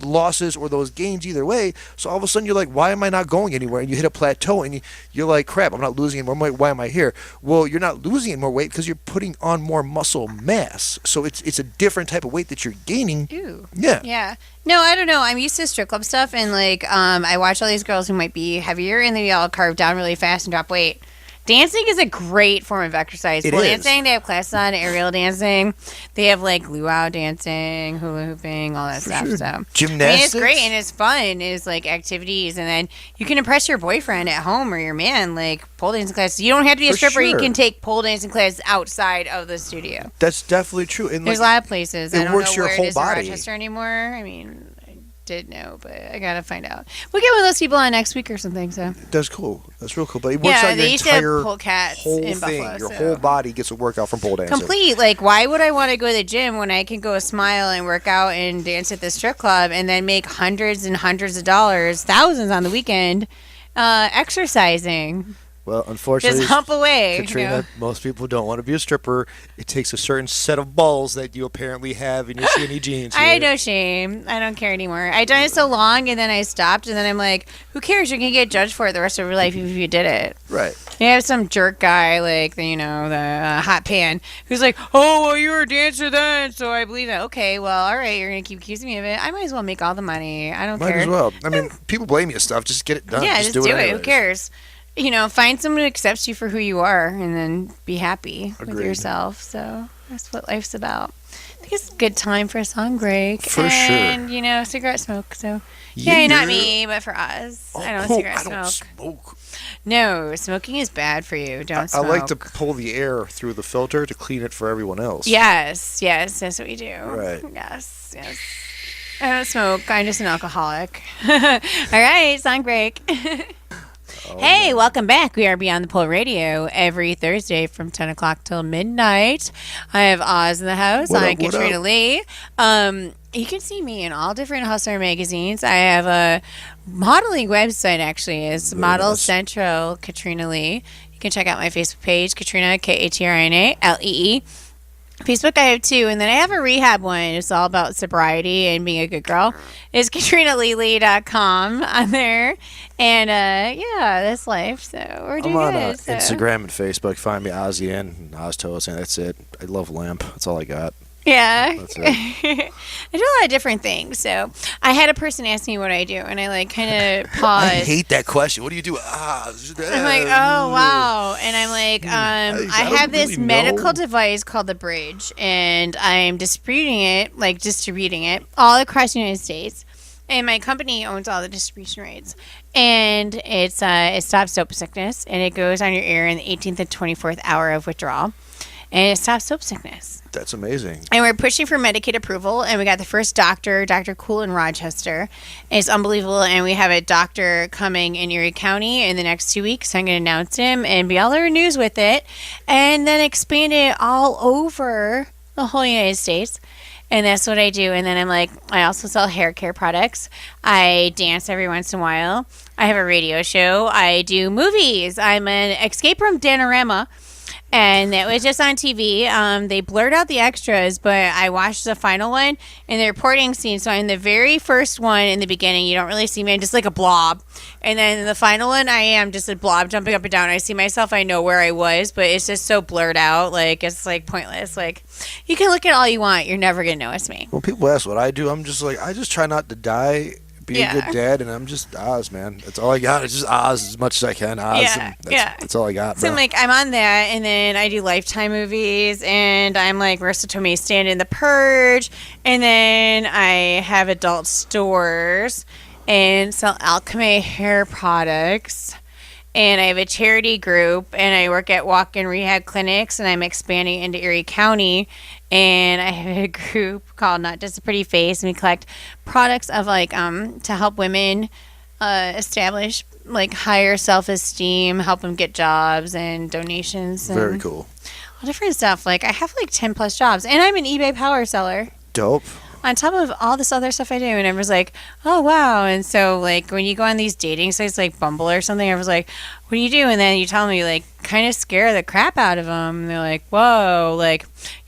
losses or those gains either way. So all of a sudden you're like, why am I not going anywhere? And you hit a plateau and you're like, crap, I'm not losing any more. Why am I here? Well, you're not losing any more weight because you're putting on more muscle mass. So it's a different type of weight that you're gaining. Ew. Yeah. Yeah. No, I don't know. I'm used to strip club stuff, and like, I watch all these girls who might be heavier, and they all carve down really fast and drop weight. Dancing is a great form of exercise. It Pole is. dancing, they have classes on aerial dancing. They have like luau dancing, hula hooping, all that stuff. sure. So I mean, Gymnastics. it's great and it's fun. It's like activities, and then you can impress your boyfriend at home or your man. Like pole dancing classes, you don't have to be a For stripper. You sure. can take pole dancing classes outside of the studio. That's definitely true. And There's a like, lot of places. it I don't works know your where whole it is body. in Rochester anymore. I mean, I did know, but I gotta find out. We'll get one of those people on next week or something. So that's cool. That's real cool. But it works yeah, out they your used to have entire pole cats whole in thing. Buffalo. Your so. whole body gets a workout from pole dancing. Complete. Like, why would I want to go to the gym when I can go smile and work out and dance at the strip club and then make hundreds and hundreds of dollars, thousands on the weekend, exercising? Well, unfortunately, Just hump away. Katrina, most people don't want to be a stripper. It takes a certain set of balls that you apparently have in your skinny jeans. I had here. no shame. I don't care anymore. I done it so long, and then I stopped, and then I'm like, who cares? You're going to get judged for it the rest of your life if you did it. Right. You have some jerk guy, like, the hot pan, who's like, oh, well, you were a dancer then, so I believe that. Okay, well, all right, you're going to keep accusing me of it. I might as well make all the money. I don't Might care. as well. I mean, people blame you and stuff. Just get it done. Yeah, just do it. Who anyways. cares? Find someone who accepts you for who you are, and then be happy with Agreed. yourself. So that's what life's about. I think it's a good time for a song break. For sure. And, cigarette smoke. So, yeah, not me, but for us. Oh, I don't cool. cigarette I don't smoke. smoke. No, smoking is bad for you. Don't I smoke. like to pull the air through the filter to clean it for everyone else. Yes, that's what we do. Right. Yes. I don't smoke. I'm just an alcoholic. All right, song break. Hey, welcome back. We are Beyond the Pole Radio every Thursday from 10 o'clock till midnight. I have Oz in the house. What I'm up, what Katrina up? Lee. You can see me in all different Hustler magazines. I have a modeling website, actually. It's Model nice. Central Katrina Lee. You can check out my Facebook page, Katrina, Katrina, Facebook I have two, and then I have a rehab one. It's all about sobriety and being a good girl. It's KatrinaLeeLee.com on there. And that's life. So we're I'm doing on good. So. Instagram and Facebook. Find me Ozzy and Oz Tozan. That's it. I love Lamp. That's all I got. Yeah. That's it. I do a lot of different things. So I had a person ask me what I do, and I kind of paused. I hate that question. What do you do? I'm like, oh wow, and I'm like, I don't have this really medical know. device called the Bridge, and I'm distributing it all across the United States. And my company owns all the distribution rights, and it stops soap sickness, and it goes on your ear in the 18th and 24th hour of withdrawal, and it stops soap sickness. That's amazing. And we're pushing for Medicaid approval, and we got the first doctor, Dr. Cool in Rochester. It's unbelievable, and we have a doctor coming in Erie County in the next 2 weeks. So I'm going to announce him and be all over news with it, and then expand it all over the whole United States. And that's what I do. And then I also sell hair care products. I dance every once in a while. I have a radio show. I do movies. I'm an escape room Danorama. and that was just on TV. They blurred out the extras, but I watched the final one and the reporting scene. So in the very first one, in the beginning, you don't really see me. I'm just like a blob, and then in the final one, I am just a blob jumping up and down. I see myself. I know where I was, but it's just so blurred out. Like it's like pointless. Like you can look at all you want, you're never gonna notice me. When people ask what I do, I'm just like, I just try not to die. Be a good dad, and I'm just Oz, man. That's all I got. It's just Oz as much as I can. Oz. That's all I got. So bro. I'm on that, and then I do Lifetime movies, and I'm like Marissa Tomei stand in The Purge, and then I have adult stores and sell Alchemy hair products. And I have a charity group, and I work at walk-in rehab clinics, and I'm expanding into Erie County. And I have a group called Not Just a Pretty Face, and we collect products of to help women establish higher self-esteem, help them get jobs and donations. And very cool. All different stuff. I have 10 plus jobs, and I'm an eBay power seller. Dope. On top of all this other stuff I do, and everyone's like, oh, wow. And so, when you go on these dating sites like Bumble or something, everyone's like, what do you do? And then you tell me, kind of scare the crap out of them. And they're like, whoa,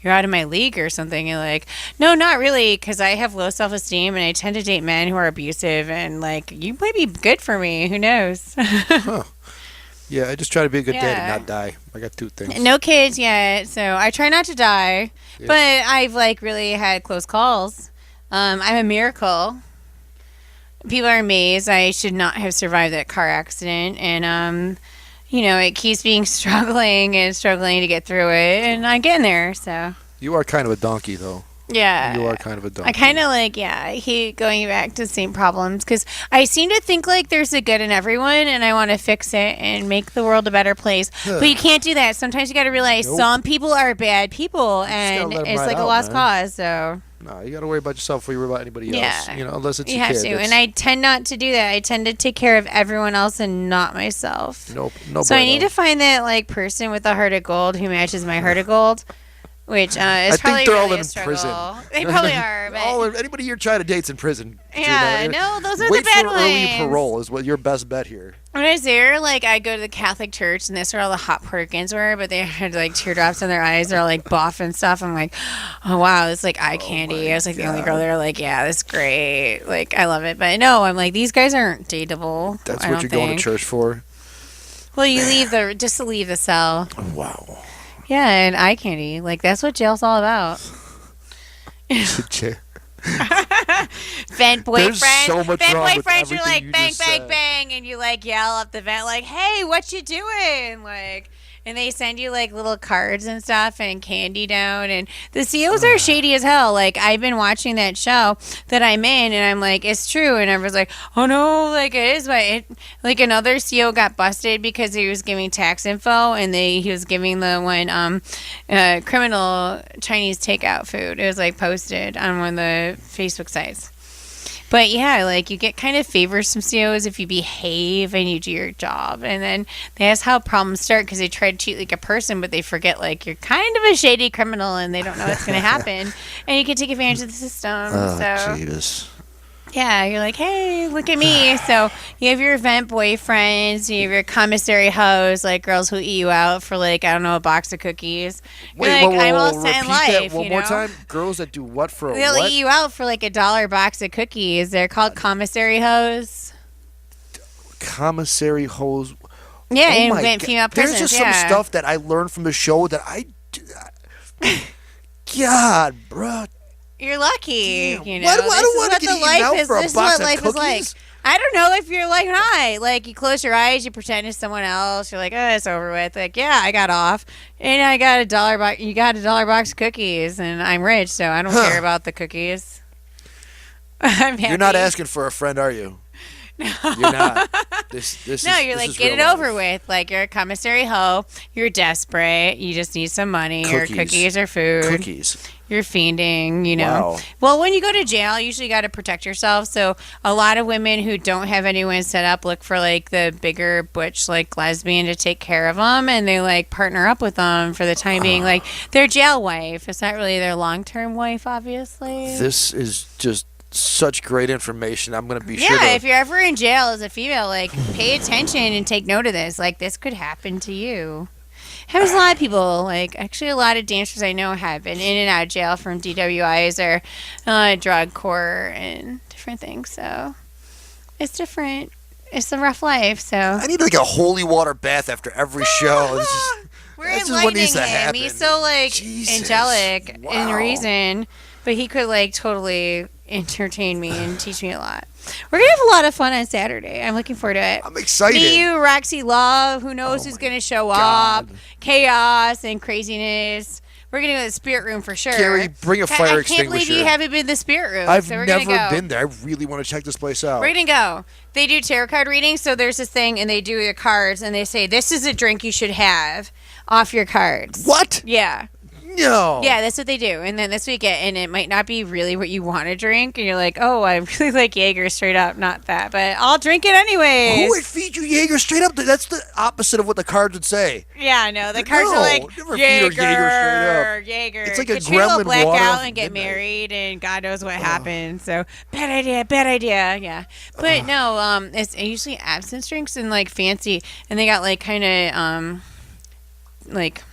you're out of my league or something. And no, not really, because I have low self-esteem, and I tend to date men who are abusive, and, you might be good for me. Who knows? Huh. Yeah, I just try to be a good dad and not die. I got 2 things. No kids yet, so I try not to die. Yeah. But I've really had close calls. I'm a miracle. People are amazed. I should not have survived that car accident, and it keeps being struggling to get through it, and I'm getting there. So you are kind of a donkey, though. Yeah. You are kind of a donkey. I kind of I hate going back to the same problems because I seem to think there's a good in everyone, and I want to fix it and make the world a better place. But you can't do that. Sometimes you got to realize some people are bad people, and it's a lost cause. So no, you got to worry about yourself before you worry about anybody else. Unless it's you your have kid. to. And I tend not to do that. I tend to take care of everyone else and not myself. Nope. So I need to find that person with a heart of gold who matches my heart of gold. Which is I probably think they're really all in prison. They probably are. But anybody you're trying to date's in prison. Yeah, no, those are the bad ones. Wait for early parole is what your best bet here. When I was there, I go to the Catholic church, and that's where all the hot Puerto Ricans were, but they had teardrops in their eyes. They're all buff and stuff. I'm like, oh wow, this is eye candy. I was the only girl there. Yeah, this is great. I love it. But no, I'm these guys aren't dateable. That's what you're going to church for. Well, you leave just to leave the cell. Oh, wow. Yeah, and eye candy. That's what jail's all about. Vent boyfriend. There's so much vent wrong with boyfriend, you're everything bang, you bang, said. bang, and you yell up the vent hey, what you doing? And they send you little cards and stuff and candy down, and the COs are shady as hell. I've been watching that show that I'm in, and I'm it's true, and everyone's oh no, it is, but another CO got busted because he was giving tax info, and he was giving the one criminal Chinese takeout food. It was posted on one of the Facebook sites. But yeah, you get kind of favors from COs if you behave and you do your job. And then that's how problems start because they try to treat a person, but they forget you're kind of a shady criminal and they don't know what's going to happen. And you can take advantage of the system. Oh, Jesus. Yeah, you're hey, look at me. So you have your event boyfriends, you have your commissary hoes, girls who eat you out for I don't know, a box of cookies. Wait, I'm all set in repeat life. That one more time. Girls that do what for a They'll what? eat you out for $1 box of cookies. They're called commissary hoes. Commissary hoes. Yeah, oh in female prisons. There's just some stuff that I learned from the show that God, bro. You're lucky. Damn. Why do I don't want to get eaten out for a box of cookies? Like. I don't know if you're not. You close your eyes, you pretend it's someone else. You're oh, it's over with. Yeah, I got off, and I got $1 box. You got $1 box of cookies, and I'm rich, so I don't care about the cookies. I'm happy. You're not asking for a friend, are you? No. You're not. This no, is, you're this is get it real over life. with. You're a commissary hoe. You're desperate. You just need some money or cookies or food. Cookies. You're fiending, Wow. Well, when you go to jail, you usually got to protect yourself. So a lot of women who don't have anyone set up look for the bigger butch lesbian to take care of them, and they partner up with them for the time being. Their jail wife. It's not really their long-term wife, obviously. This is just such great information. I'm going to be sure Yeah, if you're ever in jail as a female, pay attention and take note of this. This could happen to you. Happens to a lot of people. Like, actually, a lot of dancers I know have been in and out of jail from DWIs or drug court and different things. So it's different. It's a rough life. So I need like a holy water bath after every show. we're This is what needs enlightening to him. happen. He's so like Jesus. angelic in Wow. reason, but he could like totally entertain me and teach me a lot. We're gonna have a lot of fun on Saturday. I'm looking forward to it. I'm excited. Me, you, Roxy Love. Who knows who's gonna show up? Chaos and craziness. We're gonna go to the spirit room for sure. Carrie, bring a fire I can't extinguisher. believe you haven't been to the spirit room. I've so we're never gonna go. been there. I really want to check this place out. We're gonna go. They do tarot card readings, so there's this thing, and they do the cards, and they say this is a drink you should have off your cards. What? Yeah. No. Yeah, that's what they do. And then this weekend, and it might not be really what you want to drink, and you're like, oh, I really like Jaeger straight up, not that, but I'll drink it anyways. Who would feed you Jaeger straight up? That's the opposite of what the cards would say. Yeah, no, the cards No, are like never feed her Jaeger straight up. Jaeger. It's like a Katrina will gremlin black water out off and get midnight. married, and God knows what happens. So bad idea. Yeah, but no, it's usually absinthe drinks and like fancy, and they got like kind of like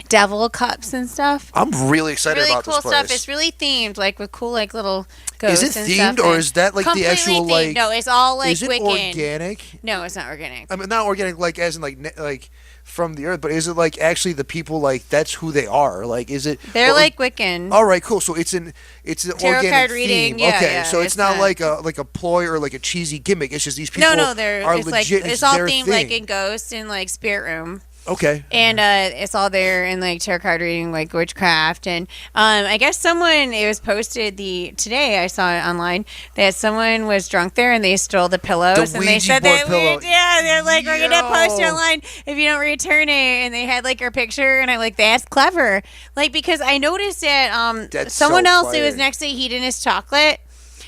devil cups and stuff. I'm really excited Really about cool this place. stuff. It's really themed, like with cool like little ghosts. Is it and themed, stuff, or and is that like the completely actual themed. like? No, it's all like is it Wiccan. organic? No, it's not organic. I mean, not organic, like as in like from the earth, but is it like actually the people like that's who they are? Like, is it? They're or- like Wiccan. All right, cool. So it's an Tarot organic card reading, theme. yeah, okay, yeah, so it's it's not not- like a ploy or like a cheesy gimmick. It's just these people No, they're are it's like legit. it's all their themed thing. like in ghosts and like spirit room. Okay. And it's all there in like tarot card reading, like witchcraft, and I guess it was posted today. I saw it online that someone was drunk there and they stole the pillows, The and they Ouija said board that pillow. they're like we're gonna post it Yo. online if you don't return it, and they had like her picture, and I'm like that's clever, like because I noticed that That's someone so else who was fire. next to Hedonist Chocolate.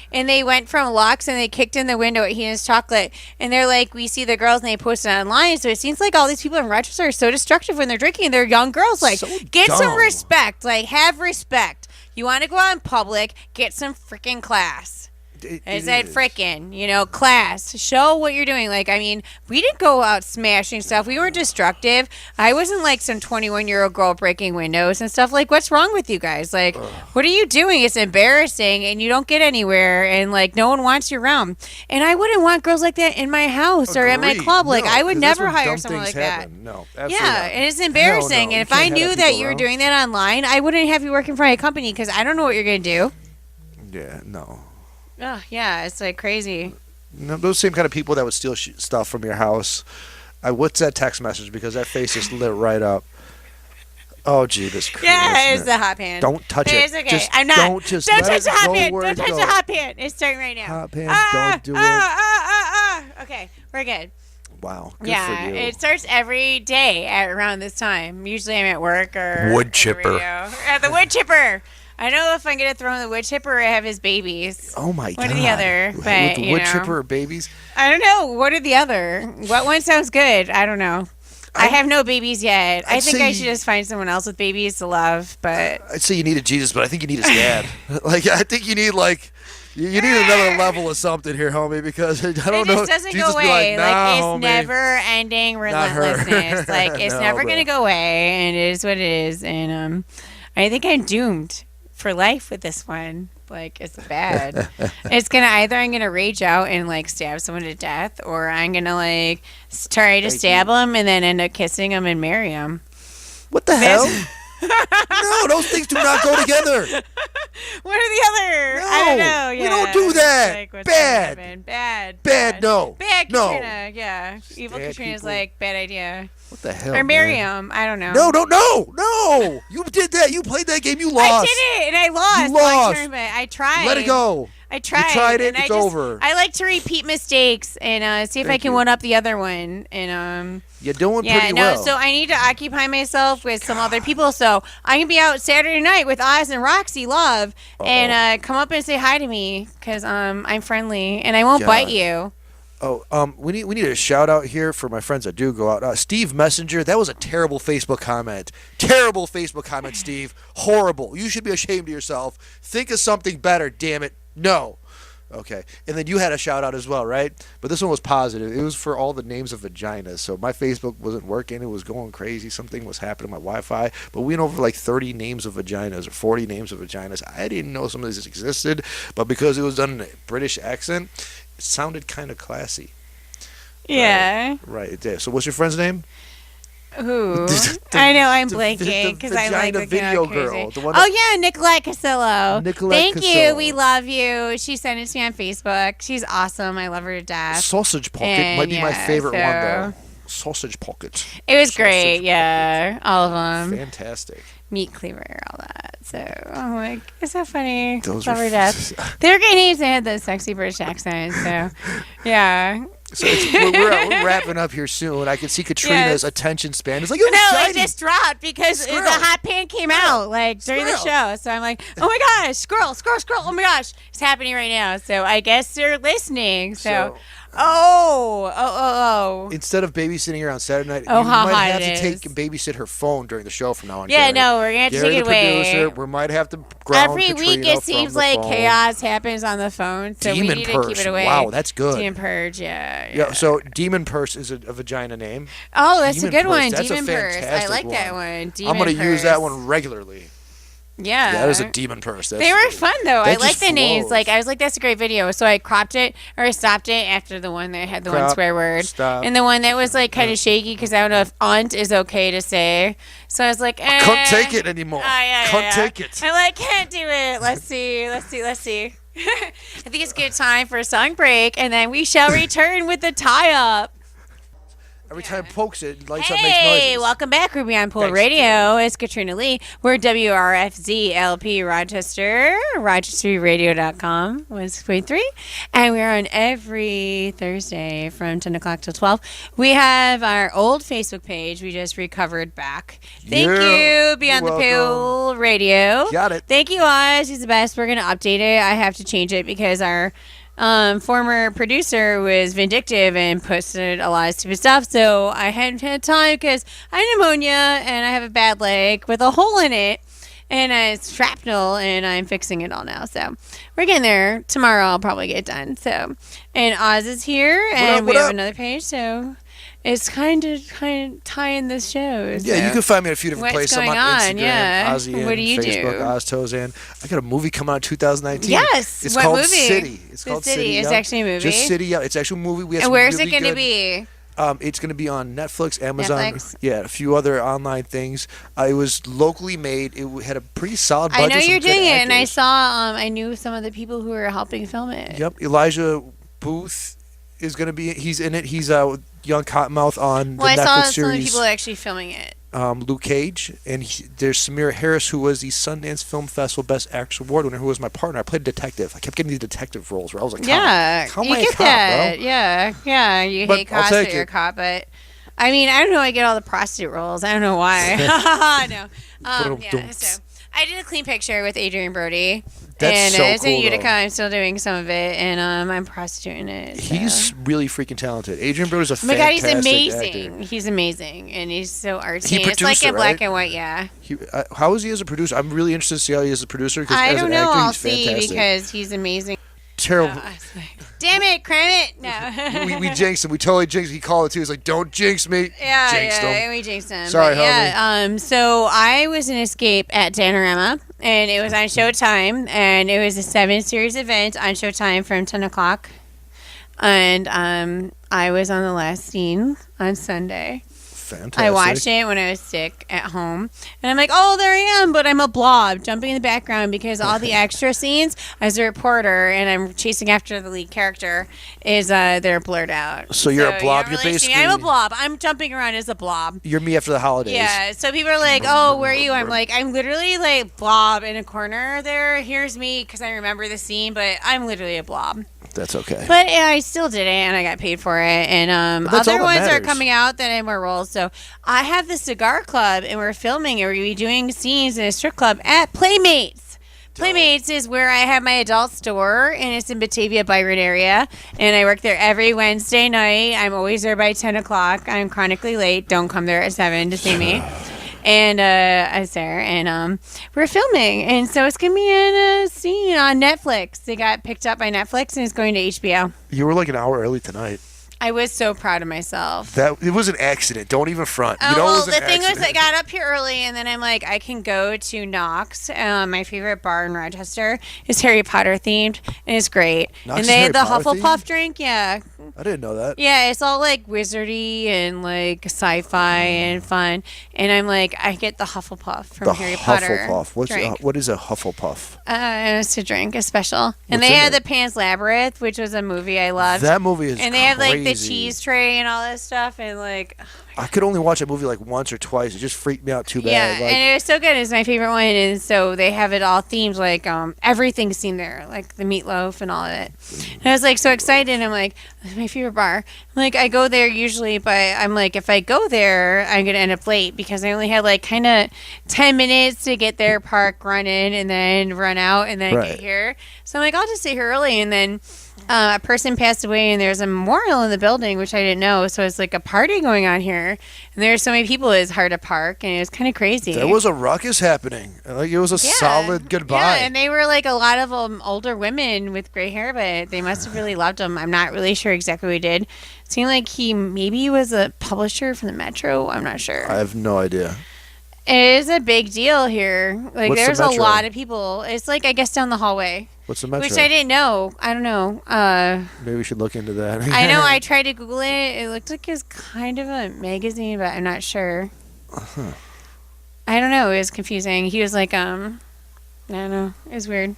And they went from Lux and they kicked in the window at Heenan's Chocolate. And they're like, we see the girls and they post it online. So it seems like all these people in Rochester are so destructive when they're drinking. They're young girls. Like, So get some dumb. respect. Like, have respect. You want to go out in public, get some freaking class. I said frickin', class. Show what you're doing. Like, I mean, we didn't go out smashing stuff. We weren't destructive. I wasn't like some 21-year-old girl breaking windows and stuff. Like, what's wrong with you guys? Like, what are you doing? It's embarrassing, and you don't get anywhere, and like, no one wants you around. And I wouldn't want girls like that in my house or at my Agreed. club. Like, No, I would 'cause that's never when hire dumb someone like things that. happen. No, absolutely Yeah, not. and it's embarrassing. Hell no. And if You I can't have knew that that people you were around. doing that online, I wouldn't have you working for my company because I don't know what you're going to do. Yeah, no. Oh, yeah, it's like crazy. No, those same kind of people that would steal stuff from your house. What's that text message? Because that face just lit right up. Oh, Jeebus Christmas. Yeah, it's the hot pan. Don't touch it. It's okay. Just I'm not. don't just don't let touch it the hot go pan. where Don't it touch goes. the hot pan. It's starting right now. Hot pans, don't do it. Okay, we're good. Wow, good Yeah, for you. it starts every day at around this time. Usually I'm at work or Wood at the chipper. radio. At the wood chipper. I don't know if I'm gonna throw in the wood chipper or have his babies. Oh my god. One or the other, With but, the you wood know. chipper or babies? I don't know. What are the other? What one sounds good? I don't know. I have no babies yet. I I'd think I say- should just find someone else with babies to love, but I'd say you need a Jesus, but I think you need his dad. Like I think you need like you need another level of something here, homie, because I don't it know. just doesn't Jesus go be away. Like, nah, it's homie. never ending Not her. relentlessness. Like it's No, never bro. gonna go away, and it is what it is. And I think I'm doomed for life with this one. Like it's bad. It's gonna I'm gonna rage out and like stab someone to death, or I'm gonna like try to Thank stab him and then end up kissing him and marry him. What the hell? No, those things do not go together. What are the other? I don't know. we Yeah. don't do that. Like, what's Bad. gonna happen? Bad. Bad, no. Bad No. Katrina. Yeah. Evil Bad Katrina's people. like bad idea. What the hell? Or marry man? him. I don't know. No. You did that. You played that game. You lost. I did it and I lost. You Long lost. tournament. I tried. Let it go. I tried. tried it, and it's I over. I like to repeat mistakes and see if I Thank can you. one up the other one. And You're doing yeah, pretty no. well. So I need to occupy myself with some other people. So I can be out Saturday night with Oz and Roxy Love and come up and say hi to me because I'm friendly and I won't bite God. you. We need a shout out here for my friends that do go out. Steve Messenger, that was a terrible Facebook comment. Terrible Facebook comment, Steve. Horrible. You should be ashamed of yourself. Think of something better, damn it. No. Okay. And then you had a shout out as well, right? But this one was positive. It was for all the names of vaginas. So my Facebook wasn't working. It was going crazy. Something was happening with my Wi-Fi. But we went over like 30 names of vaginas or 40 names of vaginas. I didn't know some of this existed. But because it was done in a British accent, it sounded kind of classy. Yeah. Right. It did. So what's your friend's name? Ooh. I know, I'm blanking because I like vagina looking video all crazy. girl. The one Oh, yeah, Nicolette Casillo. Nicolette Thank Casillo. you. We love you. She sent it to me on Facebook. She's awesome. I love her to death. Sausage Pocket And, might be my yeah, favorite one, so- though. Sausage Pocket. It was Sausage great. Pocket. Yeah. All of them. Fantastic. Meat cleaver, all that. So I'm like, it's so funny. Those Love were her to death. They were great names. They had the sexy British accent. So, yeah. So we're wrapping up here soon. I can see Katrina's attention span. It's like, oh, No, shiny. it just dropped because the Squirrel. hot pan came out like during the Squirrel. show. So I'm like, oh my gosh, squirrel. Oh my gosh, it's happening right now. So I guess they're listening. So, Instead of babysitting her on Saturday night, Oh, you how might hot have it to take is. and babysit her phone during the show from now on. Yeah, Gary. no, we're gonna have to Gary, take it the away. producer, we might have to ground Every Katrina week it from seems the like phone. chaos happens on the phone. So we Demon need to Purse. keep it away. Wow, that's good. Demon Purge, yeah. Yeah, so Demon Purse is a vagina name. Oh, that's Demon a good Purse, one. that's a Demon Purse. I fantastic like that one. one. Demon I'm going to use that Purse. one regularly. Yeah. That is a Demon Purse. They were fun though. I that like just the names. flows. Like I was like, that's a great video. So I cropped it or I stopped it after the one that had the one Crop, swear word, stop. and the one that was like kind of shaky because I don't know if aunt is okay to say. So I was like, Can't take it anymore. yeah, Can't take it. I like can't do it. Let's see. I think it's a good time for a song break, and then we shall return with the tie up. Every time it pokes it lights up, makes Hey, noises. welcome back, Ruby on Pool Thanks, Radio. It's Katrina Lee. We're WRFZ LP Rochester, RochesterRadio.com, 106.3. And we're on every Thursday from 10 o'clock till 12. We have our old Facebook page we just recovered back. Thank Yeah, you, Beyond the you're Pool Radio. Got it. Thank you, Oz. He's the best. We're going to update it. I have to change it because our former producer was vindictive and posted a lot of stupid stuff, so I hadn't had time because I had pneumonia and I have a bad leg with a hole in it and it's shrapnel, and I'm fixing it all now. So we're getting there. Tomorrow I'll probably get it done. So, and Oz is here, and what we have up? another page. So it's kind of tying the shows. Yeah, you can find me at a few different What's places. I'm going on on? Instagram, Yeah. Ozzy, What do you Facebook, do? Oz Tozan. I got a movie coming out in 2019. Yes. It's What called movie? City. It's The called City. It's yeah. actually a movie? Just City. Yeah, it's actually a movie. We have And some where's really it going to good- be? It's going to be on Netflix, Amazon, Netflix? yeah, a few other online things. It was locally made. It had a pretty solid I budget. know some you're good doing it, and I actors. saw. I knew some of the people who were helping film it. Yep, Elijah Booth is going to be. He's in it. He's young Cottonmouth on Well, I the saw Netflix some of the series. people actually filming it. Luke Cage, and there's Samira Harris, who was the Sundance Film Festival Best Actress Award winner, who was my partner. I played a detective. I kept getting these detective roles where I was like, Yeah, how am you I a get cop, that. bro? Yeah. You But hate I'll cops, take but you're a it. cop. But I mean, I don't know. I get all the prostitute roles. I don't know why. No. Yeah. So I did a clean picture with Adrian Brody. That's and so it's in cool, Utica. though. I'm still doing some of it, and I'm prostituting it. So. He's really freaking talented. Adrian Broder's a Oh my god, he's fantastic amazing. actor. He's amazing, and he's so artsy. He And it's like produced it, in black right? and white, yeah. How is he as a producer? I'm really interested to see how he is as a producer. Because I as don't an know. actor, I'll he's see fantastic. because he's amazing. Terrible. Damn it, cram it. No. we jinxed him. We totally jinxed him. He called it too. He's like, "Don't jinx me." Yeah, Jinxed him. and we jinxed him. Sorry, but yeah, so I was in Escape at Danorama, and it was on Showtime, and it was a 7-series event on Showtime from 10 o'clock. And I was on the last scene on Sunday. Fantastic. I watched it when I was sick at home, and I'm like, oh, there I am, but I'm a blob jumping in the background because all the extra scenes as a reporter, and I'm chasing after the lead character, is they're blurred out. So you're a blob. don't You're really see me. basically- I'm a blob. I'm jumping around as a blob. You're me after the holidays. Yeah, so people are like, oh, where are you? I'm like, I'm literally like blob in a corner there. Here's me because I remember the scene, but I'm literally a blob. That's okay. But yeah, I still did it, and I got paid for it. And But that's other all that ones are matters. coming out that have more roles. So I have the cigar club, and we're filming, and we're gonna be doing scenes in a strip club at Playmates. Playmates is where I have my adult store, and it's in Batavia, Byron area. And I work there every Wednesday night. I'm always there by 10 o'clock. I'm chronically late. Don't come there at 7 to see me. And I was there, and we're filming, and so it's gonna be in a scene on Netflix. They got picked up by Netflix, and it's going to HBO. You were like an hour early tonight. I was so proud of myself. That it was an accident. Don't even front. Oh, You know, well, it was the an thing was, accident. I got up here early, and then I'm like, I can go to Knox. My favorite bar in Rochester is Harry Potter themed, and it's great. Knox and is they Harry had the Potter Hufflepuff themed? drink, yeah. I didn't know that. Yeah, it's all like wizardy and like sci-fi and fun. And I'm like, I get the Hufflepuff from The Harry Potter. Hufflepuff. Drink. What is a Hufflepuff? It's a drink, a special. What's And they in had it? the Pan's Labyrinth, which was a movie I loved. That movie is and they had like the crazy. cheese tray and all this stuff, and like, I could only watch a movie like once or twice. It just freaked me out too yeah, bad. Like, and it was so good. It's my favorite one, and so they have it all themed, like everything's themed there, like the meatloaf and all of it. And I was like so excited. I'm like, this is my favorite bar. Like I go there usually, but I'm like, if I go there, I'm gonna end up late because I only had like kind of 10 minutes to get there, park, run in, and then run out, and then Right. get here. So I'm like, I'll just stay here early, and then. A person passed away, and there's a memorial in the building, which I didn't know. So it's like a party going on here, and there's so many people. It's hard to park, and it was kind of crazy. there was a ruckus happening. Like it was a solid goodbye. Yeah, and they were like a lot of older women with gray hair, but they must have really loved him. I'm not really sure exactly what he did. It seemed like he maybe was a publisher for the Metro. I'm not sure. I have no idea. It is a big deal here. Like What's the there's a Metro? lot of people. It's like I guess down the hallway, What's the Metro? which I didn't know. I don't know. Maybe we should look into that. I know I tried to Google it. It looked like it was kind of a magazine, but I'm not sure. Uh-huh. I don't know. It was confusing. He was like, I don't know. It was weird.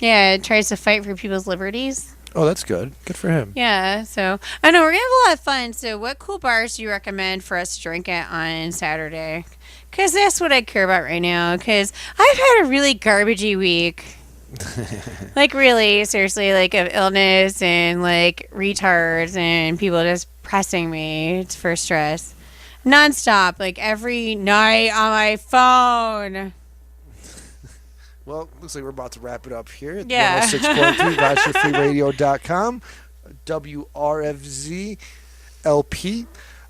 Yeah, it tries to fight for people's liberties. Oh, that's good. Good for him. Yeah, so I know we're gonna have a lot of fun. So, what cool bars do you recommend for us to drink at on Saturday? Because that's what I care about right now. Because I've had a really garbagey week. Like really, seriously, like of illness and like retards and people just pressing me for stress, nonstop, like every night on my phone. Well, looks like we're about to wrap it up here at Yeah. 106.3 VoucherFreeRadio.com, WRFZ LP.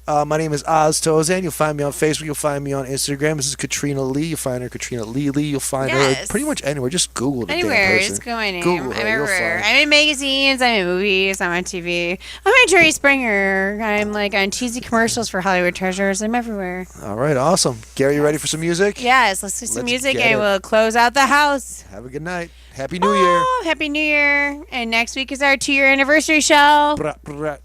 My name is Oz Tozan. You'll find me on Facebook. You'll find me on Instagram. This is Katrina Lee. You'll find her Katrina Lee. You'll find her Yes. pretty much anywhere. Just Google the Anywhere, damn person. just go my name. Google her, I'm you'll everywhere. find. I'm in magazines. I'm in movies. I'm on TV. I'm on Jerry Springer. I'm like on cheesy commercials for Hollywood Treasures. I'm everywhere. All right, awesome. Gary, you ready for some music? Yes, let's do some Let's music get and it. we'll close out the house. Have a good night. Happy New Year. Oh, Happy New Year. And next week is our 2-year anniversary show. Brat, brat.